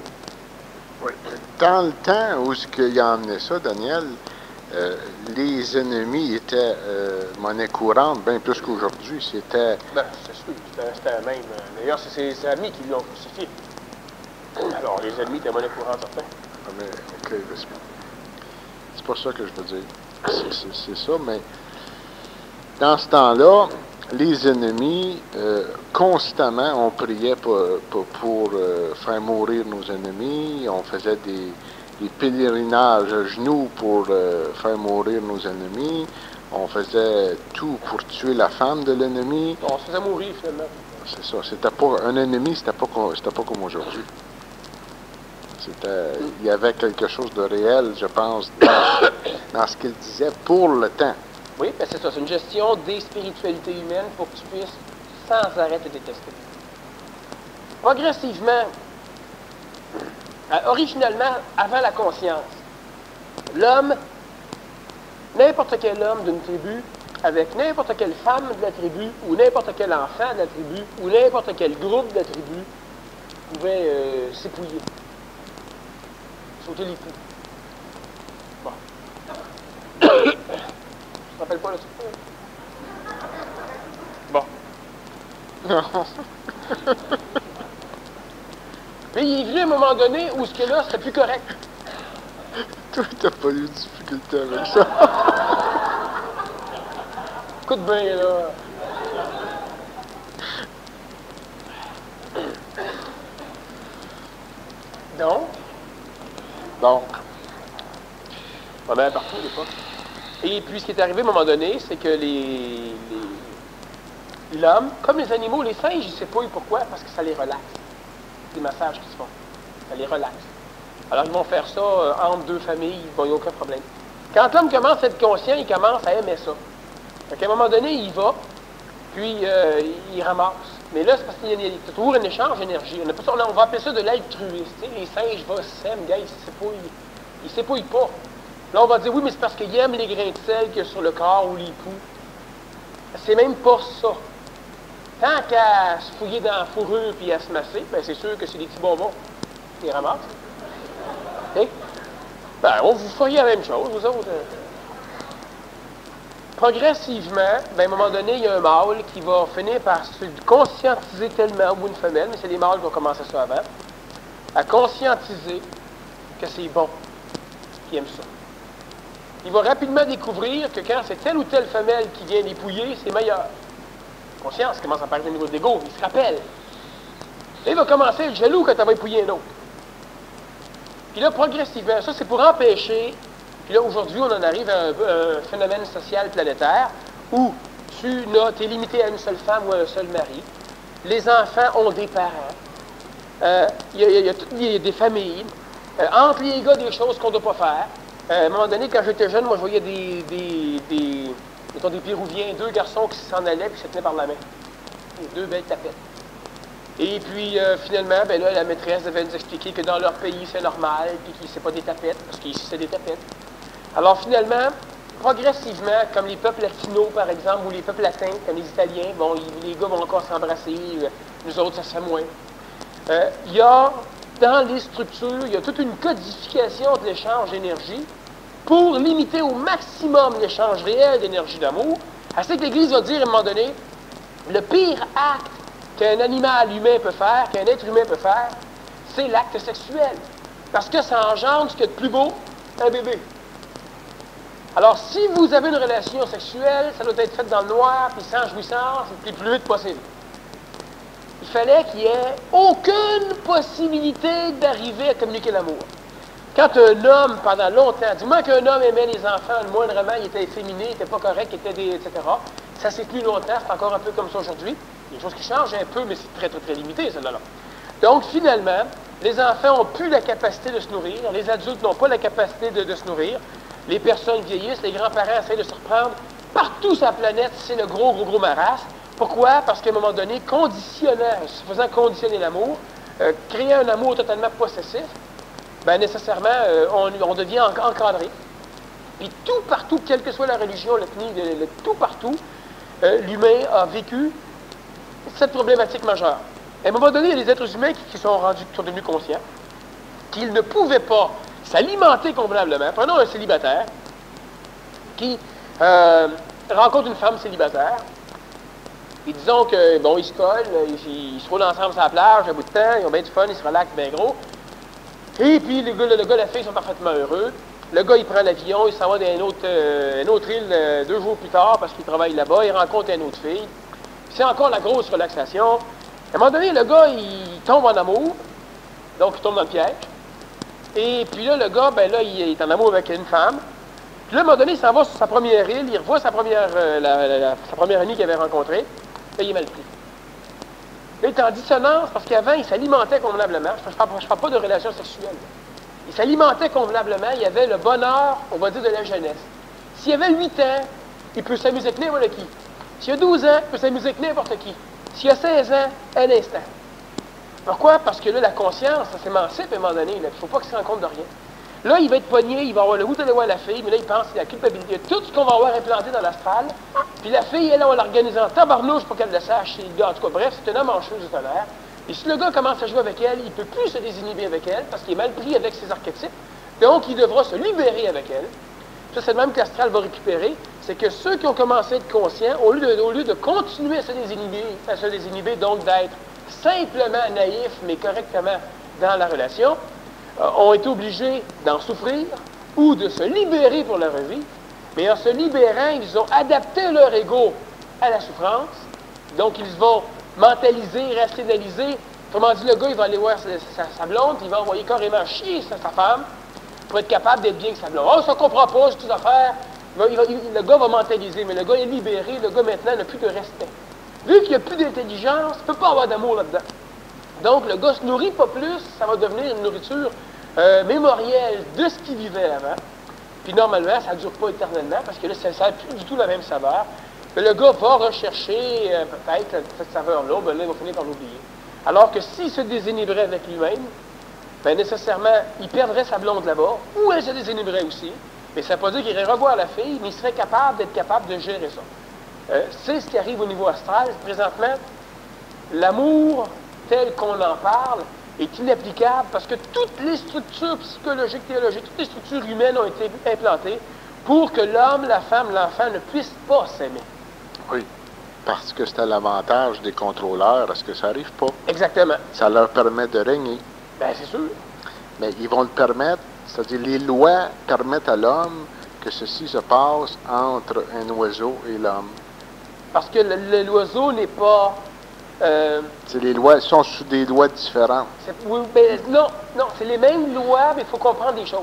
Oui. Dans le temps où il a emmené ça, Daniel, les ennemis étaient monnaie courante, bien plus qu'aujourd'hui. C'était... Ben, c'est sûr, c'était même. D'ailleurs, c'est ses amis qui l'ont crucifié. Alors, les ennemis étaient monnaie courante, certains. Ah, mais, OK, c'est pas ça que je veux dire. C'est ça, mais dans ce temps-là, les ennemis, constamment, on priait pour faire mourir nos ennemis. On faisait des pèlerinages à genoux pour faire mourir nos ennemis. On faisait tout pour tuer la femme de l'ennemi. On se faisait mourir, finalement. C'est ça. C'était pas un ennemi, c'était pas comme aujourd'hui. Il y avait quelque chose de réel, je pense, dans ce qu'il disait pour le temps. Oui, ben c'est ça. C'est une gestion des spiritualités humaines pour que tu puisses sans arrêt te détester. Progressivement, originalement, avant la conscience, l'homme, n'importe quel homme d'une tribu, avec n'importe quelle femme de la tribu, ou n'importe quel enfant de la tribu, ou n'importe quel groupe de la tribu, pouvait s'épouiller. Sauter les coups. Bon. Tu te rappelles pas là Bon. Non. Mais il est venu à un moment donné où ce que là serait plus correct. Toi, t'as pas eu de difficulté avec ça. Écoute bien, là. Donc, pas mal partout, des fois. Et puis, ce qui est arrivé à un moment donné, c'est que l'homme, comme les animaux, les singes, ils ne savent pas pourquoi, parce que ça les relaxe. Des massages qui se font. Ça les relaxe. Alors, ils vont faire ça entre deux familles, il n'y a aucun problème. Quand l'homme commence à être conscient, il commence à aimer ça. Donc, à un moment donné, il va, puis il ramasse. Mais là, c'est parce qu'il y a toujours un échange d'énergie. On va appeler ça de l'altruisme. Les singes s'aiment, gars, ils ne s'épouillent pas. Là, on va dire, oui, mais c'est parce qu'ils aiment les grains de sel qu'il y a sur le corps ou les poux. C'est même pas ça. Tant qu'à se fouiller dans la fourrure puis à se masser, ben c'est sûr que c'est des petits bonbons. Ils ramassent. OK? Ben, vous feriez la même chose, vous autres. Progressivement, ben, à un moment donné, il y a un mâle qui va finir par se conscientiser tellement, ou une femelle, mais c'est les mâles qui vont commencer ça avant, à conscientiser que c'est bon, qu'ils aiment ça. Il va rapidement découvrir que quand c'est telle ou telle femelle qui vient l'épouiller, c'est meilleur. Conscience commence à parler au niveau de l'ego, il se rappelle. Là, il va commencer à être jaloux quand elle va épouiller un autre. Puis là, progressivement, ça c'est pour empêcher. Puis là, aujourd'hui, on en arrive à un phénomène social planétaire où tu es limité à une seule femme ou à un seul mari. Les enfants ont des parents. Il y a des familles. Entre les gars, des choses qu'on ne doit pas faire. À un moment donné, quand j'étais jeune, moi, je voyais des Péruviens, deux garçons qui s'en allaient et se tenaient par la main. Deux belles tapettes. Et puis, finalement, ben là, la maîtresse devait nous expliquer que dans leur pays, c'est normal, puis que c'est pas des tapettes, parce qu'ici, c'est des tapettes. Alors, finalement, progressivement, comme les peuples latinos, par exemple, ou les peuples latins, comme les Italiens, bon, les gars vont encore s'embrasser, nous autres, ça se fait moins. Il y a, dans les structures, il y a toute une codification de l'échange d'énergie pour limiter au maximum l'échange réel d'énergie d'amour. Assez que l'Église va dire, à un moment donné, le pire acte qu'un animal humain peut faire, qu'un être humain peut faire, c'est l'acte sexuel. Parce que ça engendre ce qu'il y a de plus beau, un bébé. Alors, si vous avez une relation sexuelle, ça doit être fait dans le noir, puis sans jouissance, et puis le plus vite possible. Il fallait qu'il n'y ait aucune possibilité d'arriver à communiquer l'amour. Quand un homme, pendant longtemps, du moins qu'un homme aimait les enfants, le moindrement, il était efféminé, il n'était pas correct, etc., ça s'est tenu longtemps, c'est encore un peu comme ça aujourd'hui. Il y a des choses qui changent un peu, mais c'est très, très, très limité, celle-là. Donc, finalement, les enfants n'ont plus la capacité de se nourrir, les adultes n'ont pas la capacité de se nourrir, les personnes vieillissent, les grands-parents essaient de se reprendre. Partout sur la planète, c'est le gros marasme. Pourquoi? Parce qu'à un moment donné, se faisant conditionner l'amour, créer un amour totalement possessif, ben nécessairement, on devient encadré. Puis tout partout, quelle que soit la religion, l'ethnie, tout partout, l'humain a vécu cette problématique majeure. À un moment donné, il y a des êtres humains qui sont devenus conscients qu'ils ne pouvaient pas s'alimenter convenablement. Prenons un célibataire qui rencontre une femme célibataire. Et disons que, bon, ils se collent, ils se roulent ensemble sur la plage un bout de temps, ils ont bien du fun, ils se relaxent bien gros. Et puis, le gars et la fille sont parfaitement heureux. Le gars, il prend l'avion, il s'en va dans une autre île 2 jours plus tard parce qu'il travaille là-bas, il rencontre une autre fille. C'est encore la grosse relaxation. À un moment donné, le gars, il tombe en amour, donc il tombe dans le piège. Et puis là, le gars, ben là, il est en amour avec une femme. Puis là, à un moment donné, il s'en va sur sa première île, il revoit sa première amie qu'il avait rencontrée. Là, il est mal pris. Là, il est en dissonance parce qu'avant, il s'alimentait convenablement. Je ne parle pas de relations sexuelles. Il s'alimentait convenablement, il avait le bonheur, on va dire, de la jeunesse. S'il avait 8 ans, il peut s'amuser avec n'importe qui. S'il a 12 ans, il peut s'amuser avec n'importe qui. S'il a 16 ans, un instant. Pourquoi? Parce que là, la conscience, ça s'émancipe à un moment donné. Il ne faut pas qu'il se rende compte de rien. Là, il va être pogné, il va avoir le goût d'aller voir la fille, mais là, il pense qu'il y a la culpabilité. Tout ce qu'on va avoir implanté dans l'astral. Puis la fille, elle, on l'organise en tabarnouche pour qu'elle le sache. En tout cas, bref, c'est un homme en chose du tonnerre. Et si le gars commence à jouer avec elle, il ne peut plus se désinhiber avec elle parce qu'il est mal pris avec ses archétypes. Donc, il devra se libérer avec elle. Ça, c'est le même qu'Astral va récupérer. C'est que ceux qui ont commencé à être conscients, au lieu de continuer à se désinhiber, donc d'être simplement naïfs, mais correctement dans la relation, ont été obligés d'en souffrir ou de se libérer pour leur vie. Mais en se libérant, ils ont adapté leur ego à la souffrance. Donc, ils vont mentaliser, rationaliser. Autrement dit, le gars, il va aller voir sa blonde, il va envoyer carrément chier sa femme pour être capable d'être bien avec sa blonde. Oh, ça ne comprend pas, c'est toutes affaires. Le gars va mentaliser, mais le gars est libéré, le gars maintenant n'a plus de respect. Vu qu'il n'y a plus d'intelligence, il ne peut pas avoir d'amour là-dedans. Donc, le gars ne se nourrit pas plus, ça va devenir une nourriture mémorielle de ce qu'il vivait avant. Puis normalement, ça ne dure pas éternellement, parce que là, ça n'a plus du tout la même saveur. Mais le gars va rechercher peut-être cette saveur-là, ben là, il va finir par l'oublier. Alors que s'il se désinhiberait avec lui-même, ben nécessairement, il perdrait sa blonde là-bas, ou elle se désinhiberait aussi. Mais ça ne veut pas dire qu'il irait revoir la fille, mais il serait capable de gérer ça. C'est ce qui arrive au niveau astral. Présentement, l'amour tel qu'on en parle est inapplicable parce que toutes les structures psychologiques, théologiques, toutes les structures humaines ont été implantées pour que l'homme, la femme, l'enfant ne puissent pas s'aimer. Oui, parce que c'est à l'avantage des contrôleurs. Est-ce que ça n'arrive pas? Exactement. Ça leur permet de régner. Bien, c'est sûr. Mais ils vont le permettre, c'est-à-dire les lois permettent à l'homme que ceci se passe entre un oiseau et l'homme. Parce que l'oiseau n'est pas... Les lois sont sous des lois différentes. Oui, ben, non, c'est les mêmes lois, mais il faut comprendre des choses.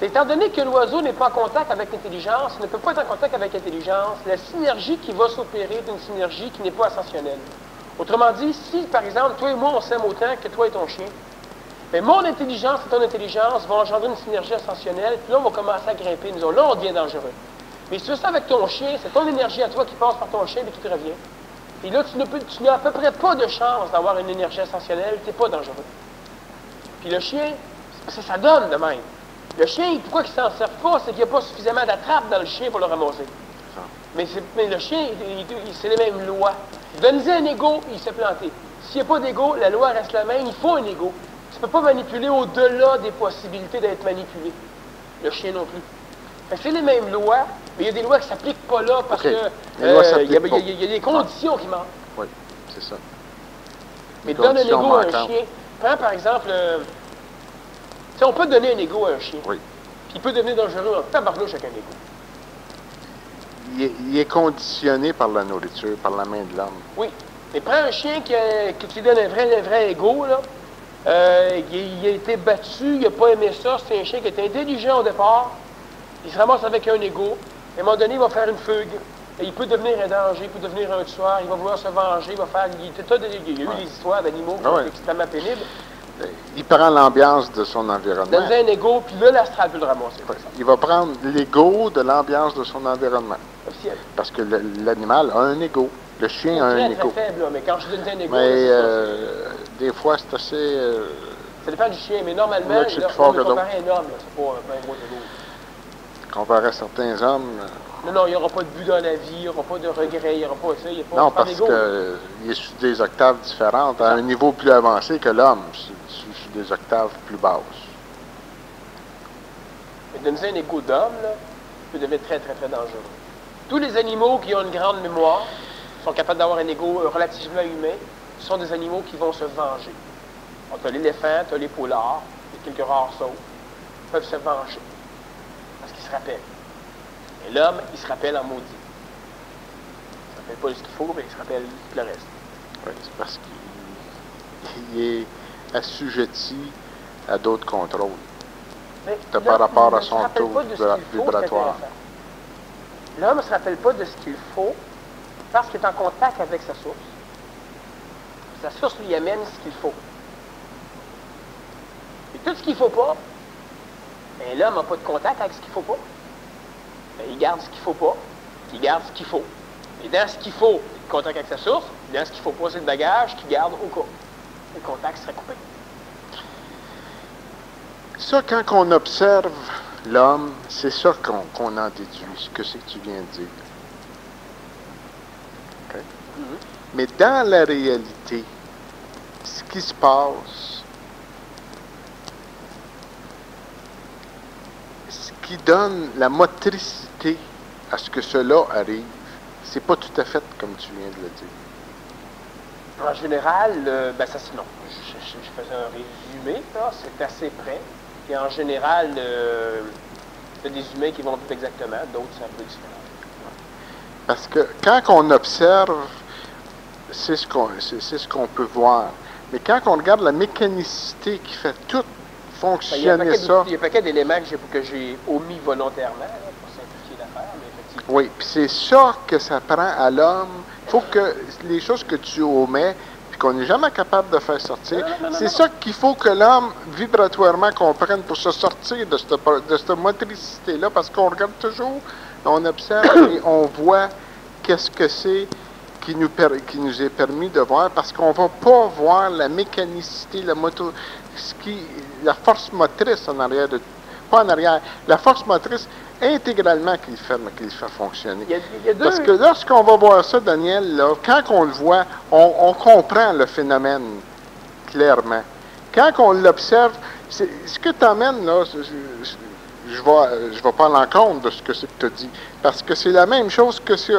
Étant donné que l'oiseau n'est pas en contact avec l'intelligence, il ne peut pas être en contact avec l'intelligence, la synergie qui va s'opérer est une synergie qui n'est pas ascensionnelle. Autrement dit, si, par exemple, toi et moi, on s'aime autant que toi et ton chien, bien, mon intelligence et ton intelligence vont engendrer une synergie ascensionnelle, puis là, on va commencer à grimper, nous autres. Là, on devient dangereux. Mais si tu fais ça avec ton chien, c'est ton énergie à toi qui passe par ton chien et qui te revient. Et là, tu n'as à peu près pas de chance d'avoir une énergie ascensionnelle, tu n'es pas dangereux. Puis le chien, ça donne de même. Le chien, pourquoi il ne s'en sert pas, c'est qu'il n'y a pas suffisamment d'attrape dans le chien pour le ramasser. Mais le chien, c'est les mêmes lois. Donne-lui un ego, il s'est planté. S'il n'y a pas d'ego, la loi reste la même, il faut un ego. Tu ne peux pas manipuler au-delà des possibilités d'être manipulé. Le chien non plus. C'est les mêmes lois, mais il y a des lois qui ne s'appliquent pas là parce que il y a des conditions qui manquent. Oui, c'est ça. Mais donne un ego à un chien. Prends par exemple, on peut donner un ego à un chien. Oui. Puis il peut devenir dangereux en tabarnouche avec un ego. Il est conditionné par la nourriture, par la main de l'homme. Oui. Mais prends un chien que tu donnes un vrai ego, là. Il a été battu, il n'a pas aimé ça. C'est un chien qui est intelligent au départ. Il se ramasse avec un ego. À un moment donné, il va faire une fugue. Et il peut devenir un danger, il peut devenir un tueur, il va vouloir se venger, il va faire... Il y a eu des histoires d'animaux qui sont extrêmement pénibles. Il prend l'ambiance de son environnement. Donne un ego, puis là, l'astral peut le ramasser. Il va prendre l'ego de l'ambiance de son environnement. Officiel. Parce que l'animal a un ego. Le chien C'est a un très, ego. très faible, là, mais quand je dis un ego, Mais là, c'est ça. des fois, c'est assez... Ça dépend du chien, mais normalement, là, c'est là, plus fort on que est d'autres. comparé à un homme, là, c'est pas un gros ego. Comparé à certains hommes... Non, non, il n'y aura pas de but dans la vie, il n'y aura pas de regret, il n'y aura pas ça, il n'y a pas non, pas parce d'ego. qu'il est sur des octaves différentes, à un niveau plus avancé que l'homme, sur des octaves plus basses. Mais donner un ego d'homme, là, peut devenir très, très, très dangereux. Tous les animaux qui ont une grande mémoire, sont capables d'avoir un ego relativement humain, sont des animaux qui vont se venger. Tu as l'éléphant, tu as les poulards, il y a quelques rares sauts, peuvent se venger. Parce qu'ils se rappellent. Et l'homme, il se rappelle en maudit. Il ne se rappelle pas de ce qu'il faut, mais il se rappelle tout le reste. Oui, c'est parce qu'il est assujetti à d'autres contrôles. Mais Par rapport à il son ne se rappelle taux pas de ce qu'il faut, vibratoire. c'est intéressant. L'homme ne se rappelle pas de ce qu'il faut parce qu'il est en contact avec sa source. Sa source lui amène ce qu'il faut. Et tout ce qu'il ne faut pas, ben, l'homme n'a pas de contact avec ce qu'il ne faut pas. Ben, il garde ce qu'il ne faut pas, il garde ce qu'il faut. Et dans ce qu'il faut, il contact avec sa source. Dans ce qu'il ne faut pas, c'est le bagage qu'il garde au cas. Le contact serait coupé. Ça, quand on observe l'homme, c'est ça qu'on en déduit, ce que c'est que tu viens de dire. OK? Mais dans la réalité, ce qui se passe, ce qui donne la motricité à ce que cela arrive, c'est pas tout à fait comme tu viens de le dire. En général, ben ça non. Je faisais un résumé, là, c'est assez près. Et en général, il y a des humains qui vont tout exactement, d'autres c'est un peu différent. Parce que quand on observe, c'est ce qu'on peut voir. Mais quand on regarde la mécanicité qui fait tout fonctionner ça... Il y a un paquet d'éléments que j'ai omis volontairement là, pour simplifier l'affaire, mais effectivement. Oui, puis c'est ça que ça prend à l'homme. Il faut que les choses que tu omets, puis qu'on n'est jamais capable de faire sortir, c'est ça qu'il faut que l'homme vibratoirement comprenne pour se sortir de cette motricité-là, parce qu'on regarde toujours, on observe et on voit qu'est-ce que c'est qui nous est permis de voir, parce qu'on ne va pas voir la mécanicité, la force motrice en arrière, pas en arrière, la force motrice intégralement qui le fait fonctionner. Il y a deux... Parce que lorsqu'on va voir ça, Daniel, là, quand on le voit, on comprend le phénomène clairement. Quand on l'observe, ce que tu amènes, là, je vais pas à l'encontre de ce que c'est que tu as dit, parce que c'est la même chose que si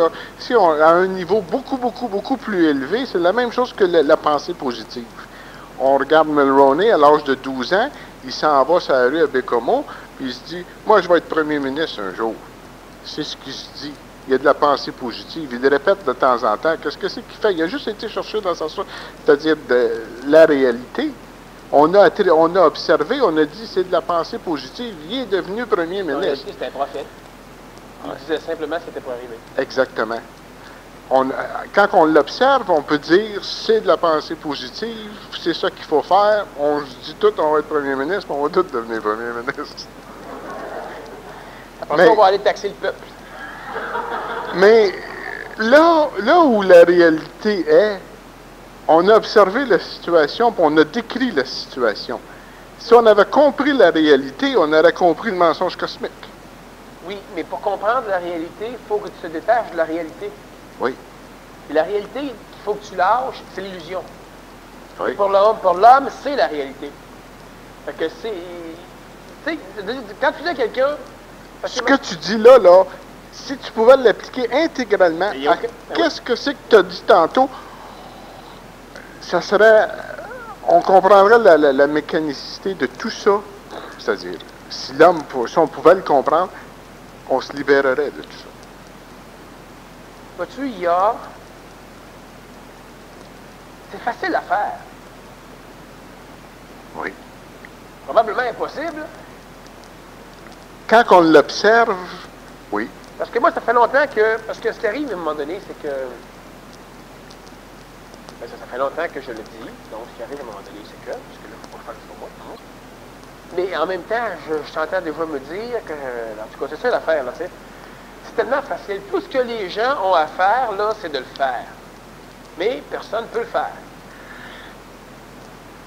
on à un niveau beaucoup plus élevé, c'est la même chose que la pensée positive. On regarde Mulroney à l'âge de 12 ans, il s'en va sur la rue à Bécomo, puis il se dit, moi je vais être premier ministre un jour. C'est ce qu'il se dit. Il y a de la pensée positive. Il le répète de temps en temps. Qu'est-ce que c'est qu'il fait? Il a juste été chercher dans sa source, c'est-à-dire de la réalité. On a observé, on a dit c'est de la pensée positive. Il est devenu premier ministre. C'était un prophète. Il disait simplement ce qui était pour arriver. Exactement. Quand on l'observe, on peut dire c'est de la pensée positive, c'est ça qu'il faut faire. On se dit tout, on va être premier ministre, on va tous devenir premier ministre. Après ça, on va aller taxer le peuple. Mais là où la réalité est, on a observé la situation, puis on a décrit la situation. Si on avait compris la réalité, on aurait compris le mensonge cosmique. Oui, mais pour comprendre la réalité, il faut que tu te détaches de la réalité. Oui. Et la réalité qu'il faut que tu lâches, c'est l'illusion. Oui. Pour l'homme, c'est la réalité. Fait que c'est... Tu sais, quand tu dis à quelqu'un... Ce que tu dis là, si tu pouvais l'appliquer intégralement à qu'est-ce que c'est que tu as dit tantôt, ça serait... On comprendrait la mécanicité de tout ça. C'est-à-dire, si on pouvait le comprendre, on se libérerait de tout ça. Vois-tu, c'est facile à faire. Oui. Probablement impossible. Quand on l'observe, oui. Parce que moi, ça fait longtemps que... Parce que ce qui arrive à un moment donné, c'est que... Ben, ça fait longtemps que je le dis. Donc, ce qui arrive à un moment donné, c'est que... Parce que là, il ne faut pas faire sur moi. Mais en même temps, je t'entends déjà me dire que... En tout cas, c'est ça l'affaire, là, tu sais. C'est tellement facile. Tout ce que les gens ont à faire, là, c'est de le faire. Mais personne ne peut le faire.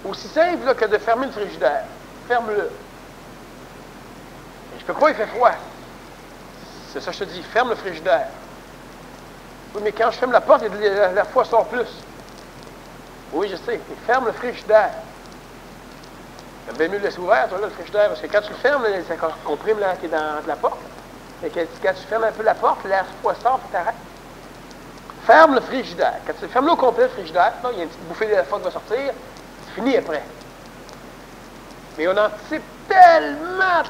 Aussi simple là, que de fermer le frigidaire. Ferme-le. Je peux pas, il fait froid. C'est ça que je te dis, ferme le frigidaire. Oui, mais quand je ferme la porte, la froid sort plus. Oui, je sais, mais ferme le frigidaire. C'est bien mieux de laisser ouvert, toi, là, le frigidaire, parce que quand tu le fermes, ça comprime l'air qui est dans la porte. Et quand tu fermes un peu la porte, l'air froid sort, puis t'arrêtes. Ferme le frigidaire. Quand tu fermes au complet le frigidaire, là, il y a une petite bouffée d'air froid qui va sortir, c'est fini après. Mais on anticipe tellement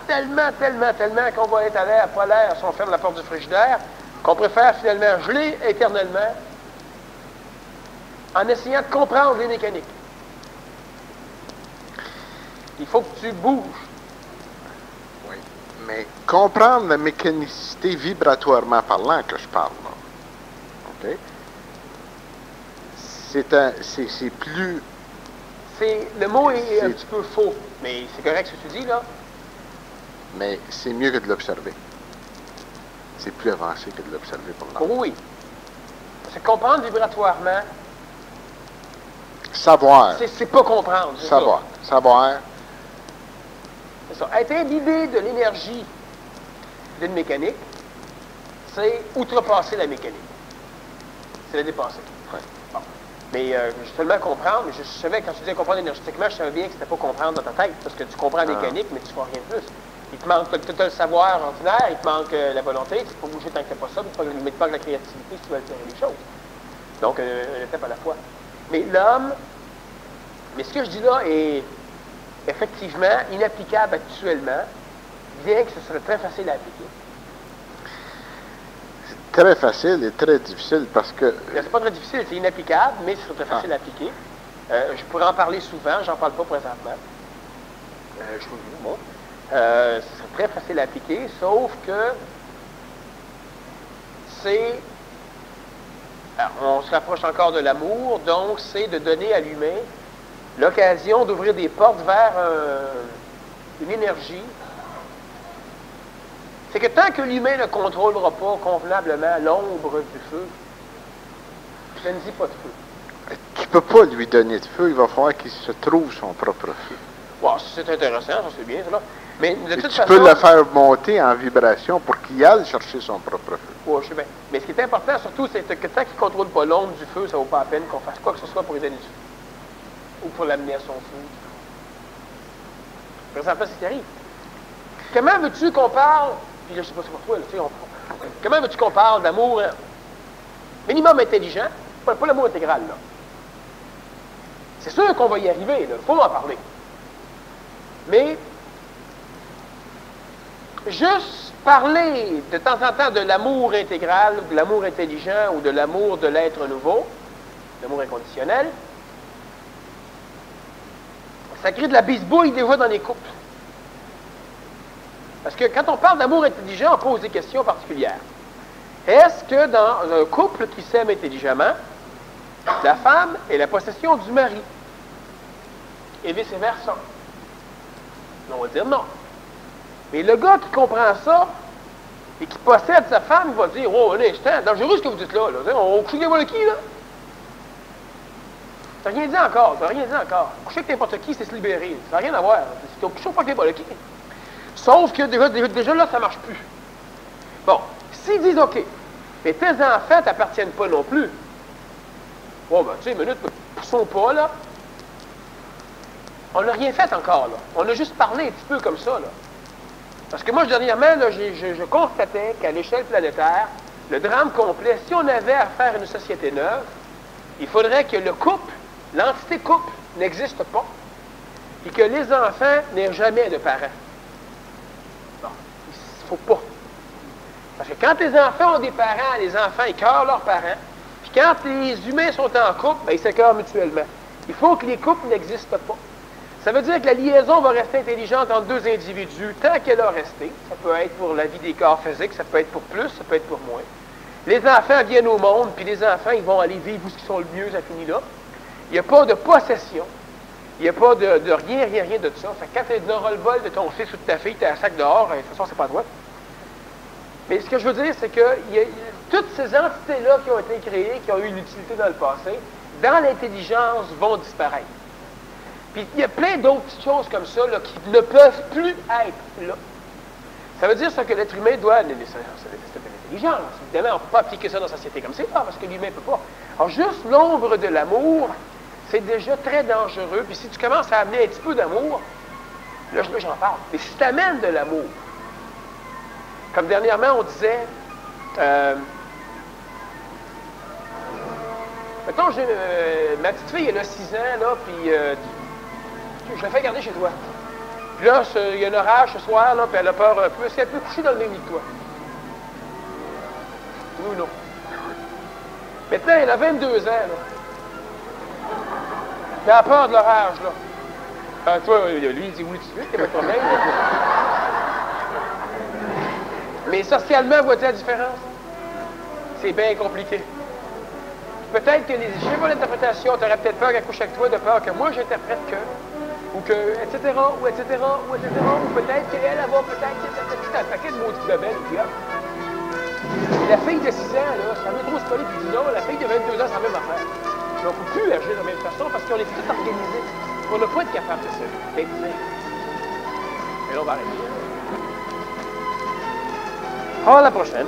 qu'on va être à l'air, pas l'air, si on ferme la porte du frigidaire, qu'on préfère finalement geler éternellement en essayant de comprendre les mécaniques. Il faut que tu bouges. Oui, mais comprendre la mécanicité vibratoirement parlant que je parle, là. OK? C'est plus... Le mot est un petit peu faux, mais c'est correct ce que tu dis, là. Mais c'est mieux que de l'observer. C'est plus avancé que de l'observer pour l'homme. Oui. C'est comprendre vibratoirement. Savoir. C'est pas comprendre. Savoir. Ça. Savoir. C'est ça. Être imbibé de l'énergie d'une mécanique, c'est outrepasser la mécanique. C'est la dépasser. Oui. Bon. Mais je seulement comprendre, mais je savais, quand tu disais comprendre énergétiquement, je savais bien que c'était pas comprendre dans ta tête, parce que tu comprends la mécanique, mais tu ne fais rien de plus. Il te manque tout le savoir ordinaire, il te manque la volonté, tu ne peux pas bouger tant que tu n'as pas ça, mais il te manque la créativité si tu veux altérer les choses. Donc, une étape à la fois. Mais l'homme, mais ce que je dis là est effectivement inapplicable actuellement, bien que ce serait très facile à appliquer. C'est très facile et très difficile parce que... C'est pas très difficile, c'est inapplicable, mais ce serait très facile à appliquer. Je pourrais en parler souvent, j'en parle pas présentement. Je vous le dis, bon. Ce serait très facile à appliquer, sauf que c'est... on se rapproche encore de l'amour, donc c'est de donner à l'humain l'occasion d'ouvrir des portes vers une énergie. C'est que tant que l'humain ne contrôlera pas convenablement l'ombre du feu, je ne dis pas de feu. Tu ne peux pas lui donner de feu, il va falloir qu'il se trouve son propre feu. Wow, c'est intéressant, ça c'est bien, ça là. Mais de toute tu façon, peux le faire monter en vibration pour qu'il aille chercher son propre feu. Oui, je sais bien. Mais ce qui est important surtout, c'est que tant qu'il ne contrôle pas l'ombre du feu, ça ne vaut pas la peine qu'on fasse quoi que ce soit pour lui donner du feu. Ou pour l'amener à son feu. Présentement, c'est ce qui arrive. Comment veux-tu qu'on parle, puis là, je ne sais pas si pour toi, là, tu sais, comment veux-tu qu'on parle d'amour minimum intelligent, pas l'amour intégral, là. C'est sûr qu'on va y arriver, il faut en parler. Mais juste parler de temps en temps de l'amour intégral, de l'amour intelligent ou de l'amour de l'être nouveau, l'amour inconditionnel, ça crée de la bisbouille déjà dans les couples. Parce que quand on parle d'amour intelligent, on pose des questions particulières. Est-ce que dans un couple qui s'aime intelligemment, la femme est la possession du mari? Et vice-versa? On va dire non. Mais le gars qui comprend ça et qui possède sa femme, il va dire: oh, un instant, dangereux ce que vous dites là. On couche avec qui, là? Ça n'a rien dit encore. Ça n'a rien dit encore. Coucher avec n'importe qui, c'est se libérer. Ça n'a rien à voir. C'est au coucher pas avec n'importe qui. Sauf que déjà là, ça ne marche plus. Bon, s'ils disent: OK, mais tes enfants ne t'appartiennent pas non plus. Bon, ben, tu sais, une minute, poussons pas, là. On n'a rien fait encore, là. On a juste parlé un petit peu comme ça, là. Parce que moi, dernièrement, là, je constatais qu'à l'échelle planétaire, le drame complet, si on avait à faire une société neuve, il faudrait que le couple, l'entité couple, n'existe pas, et que les enfants n'aient jamais de parents. Bon, il ne faut pas. Parce que quand les enfants ont des parents, les enfants écœurent leurs parents, puis quand les humains sont en couple, ben, ils s'écœurent mutuellement. Il faut que les couples n'existent pas. Ça veut dire que la liaison va rester intelligente entre deux individus tant qu'elle a resté. Ça peut être pour la vie des corps physiques, ça peut être pour plus, ça peut être pour moins. Les enfants viennent au monde, puis les enfants, ils vont aller vivre où ce qui sont le mieux, ça finit là. Il n'y a pas de possession. Il n'y a pas de rien de ça. Fait que quand tu auras le bol de ton fils ou de ta fille, tu as un sac dehors, de toute façon, c'est pas toi. Mais ce que je veux dire, c'est que toutes ces entités-là qui ont été créées, qui ont eu une utilité dans le passé, dans l'intelligence, vont disparaître. Puis il y a plein d'autres petites choses comme ça là, qui ne peuvent plus être là. Ça veut dire ça que l'être humain doit... C'est de l'intelligence. Évidemment, on ne peut pas appliquer ça dans la société comme c'est là, parce que l'humain ne peut pas. Alors, juste l'ombre de l'amour, c'est déjà très dangereux. Puis si tu commences à amener un petit peu d'amour, là, j'en parle. Mais si tu amènes de l'amour, comme dernièrement, on disait... mettons, ma petite fille, elle a 6 ans, là, puis je la fais garder chez toi. Puis là, il y a un orage ce soir, là, puis elle a peur un peu. Est-ce qu'elle peut coucher dans le même lit que toi? Oui ou non? Maintenant, elle a 22 ans, là. Puis elle a peur de l'orage, là. Ah, toi, lui, il dit oui tout de suite, il n'y a pas de problème. Mais socialement, vois-tu la différence? C'est bien compliqué. Peut-être que les schémas d'interprétation, tu aurais peut-être peur qu'elle couche avec toi, de peur que moi j'interprète que, ou que, etc., ou etc., ou etc., ou peut-être qu'elle va peut-être un paquet de maudites de belles, puis hop. La fille de 6 ans, là, ça veut trop se coller, puis dit non, la fille de 22 ans, c'est la même affaire. Donc, on ne peut plus agir de la même façon parce qu'on est tous organisés. On n'a pas être capable de ça. Mais là, on va arrêter. À la prochaine.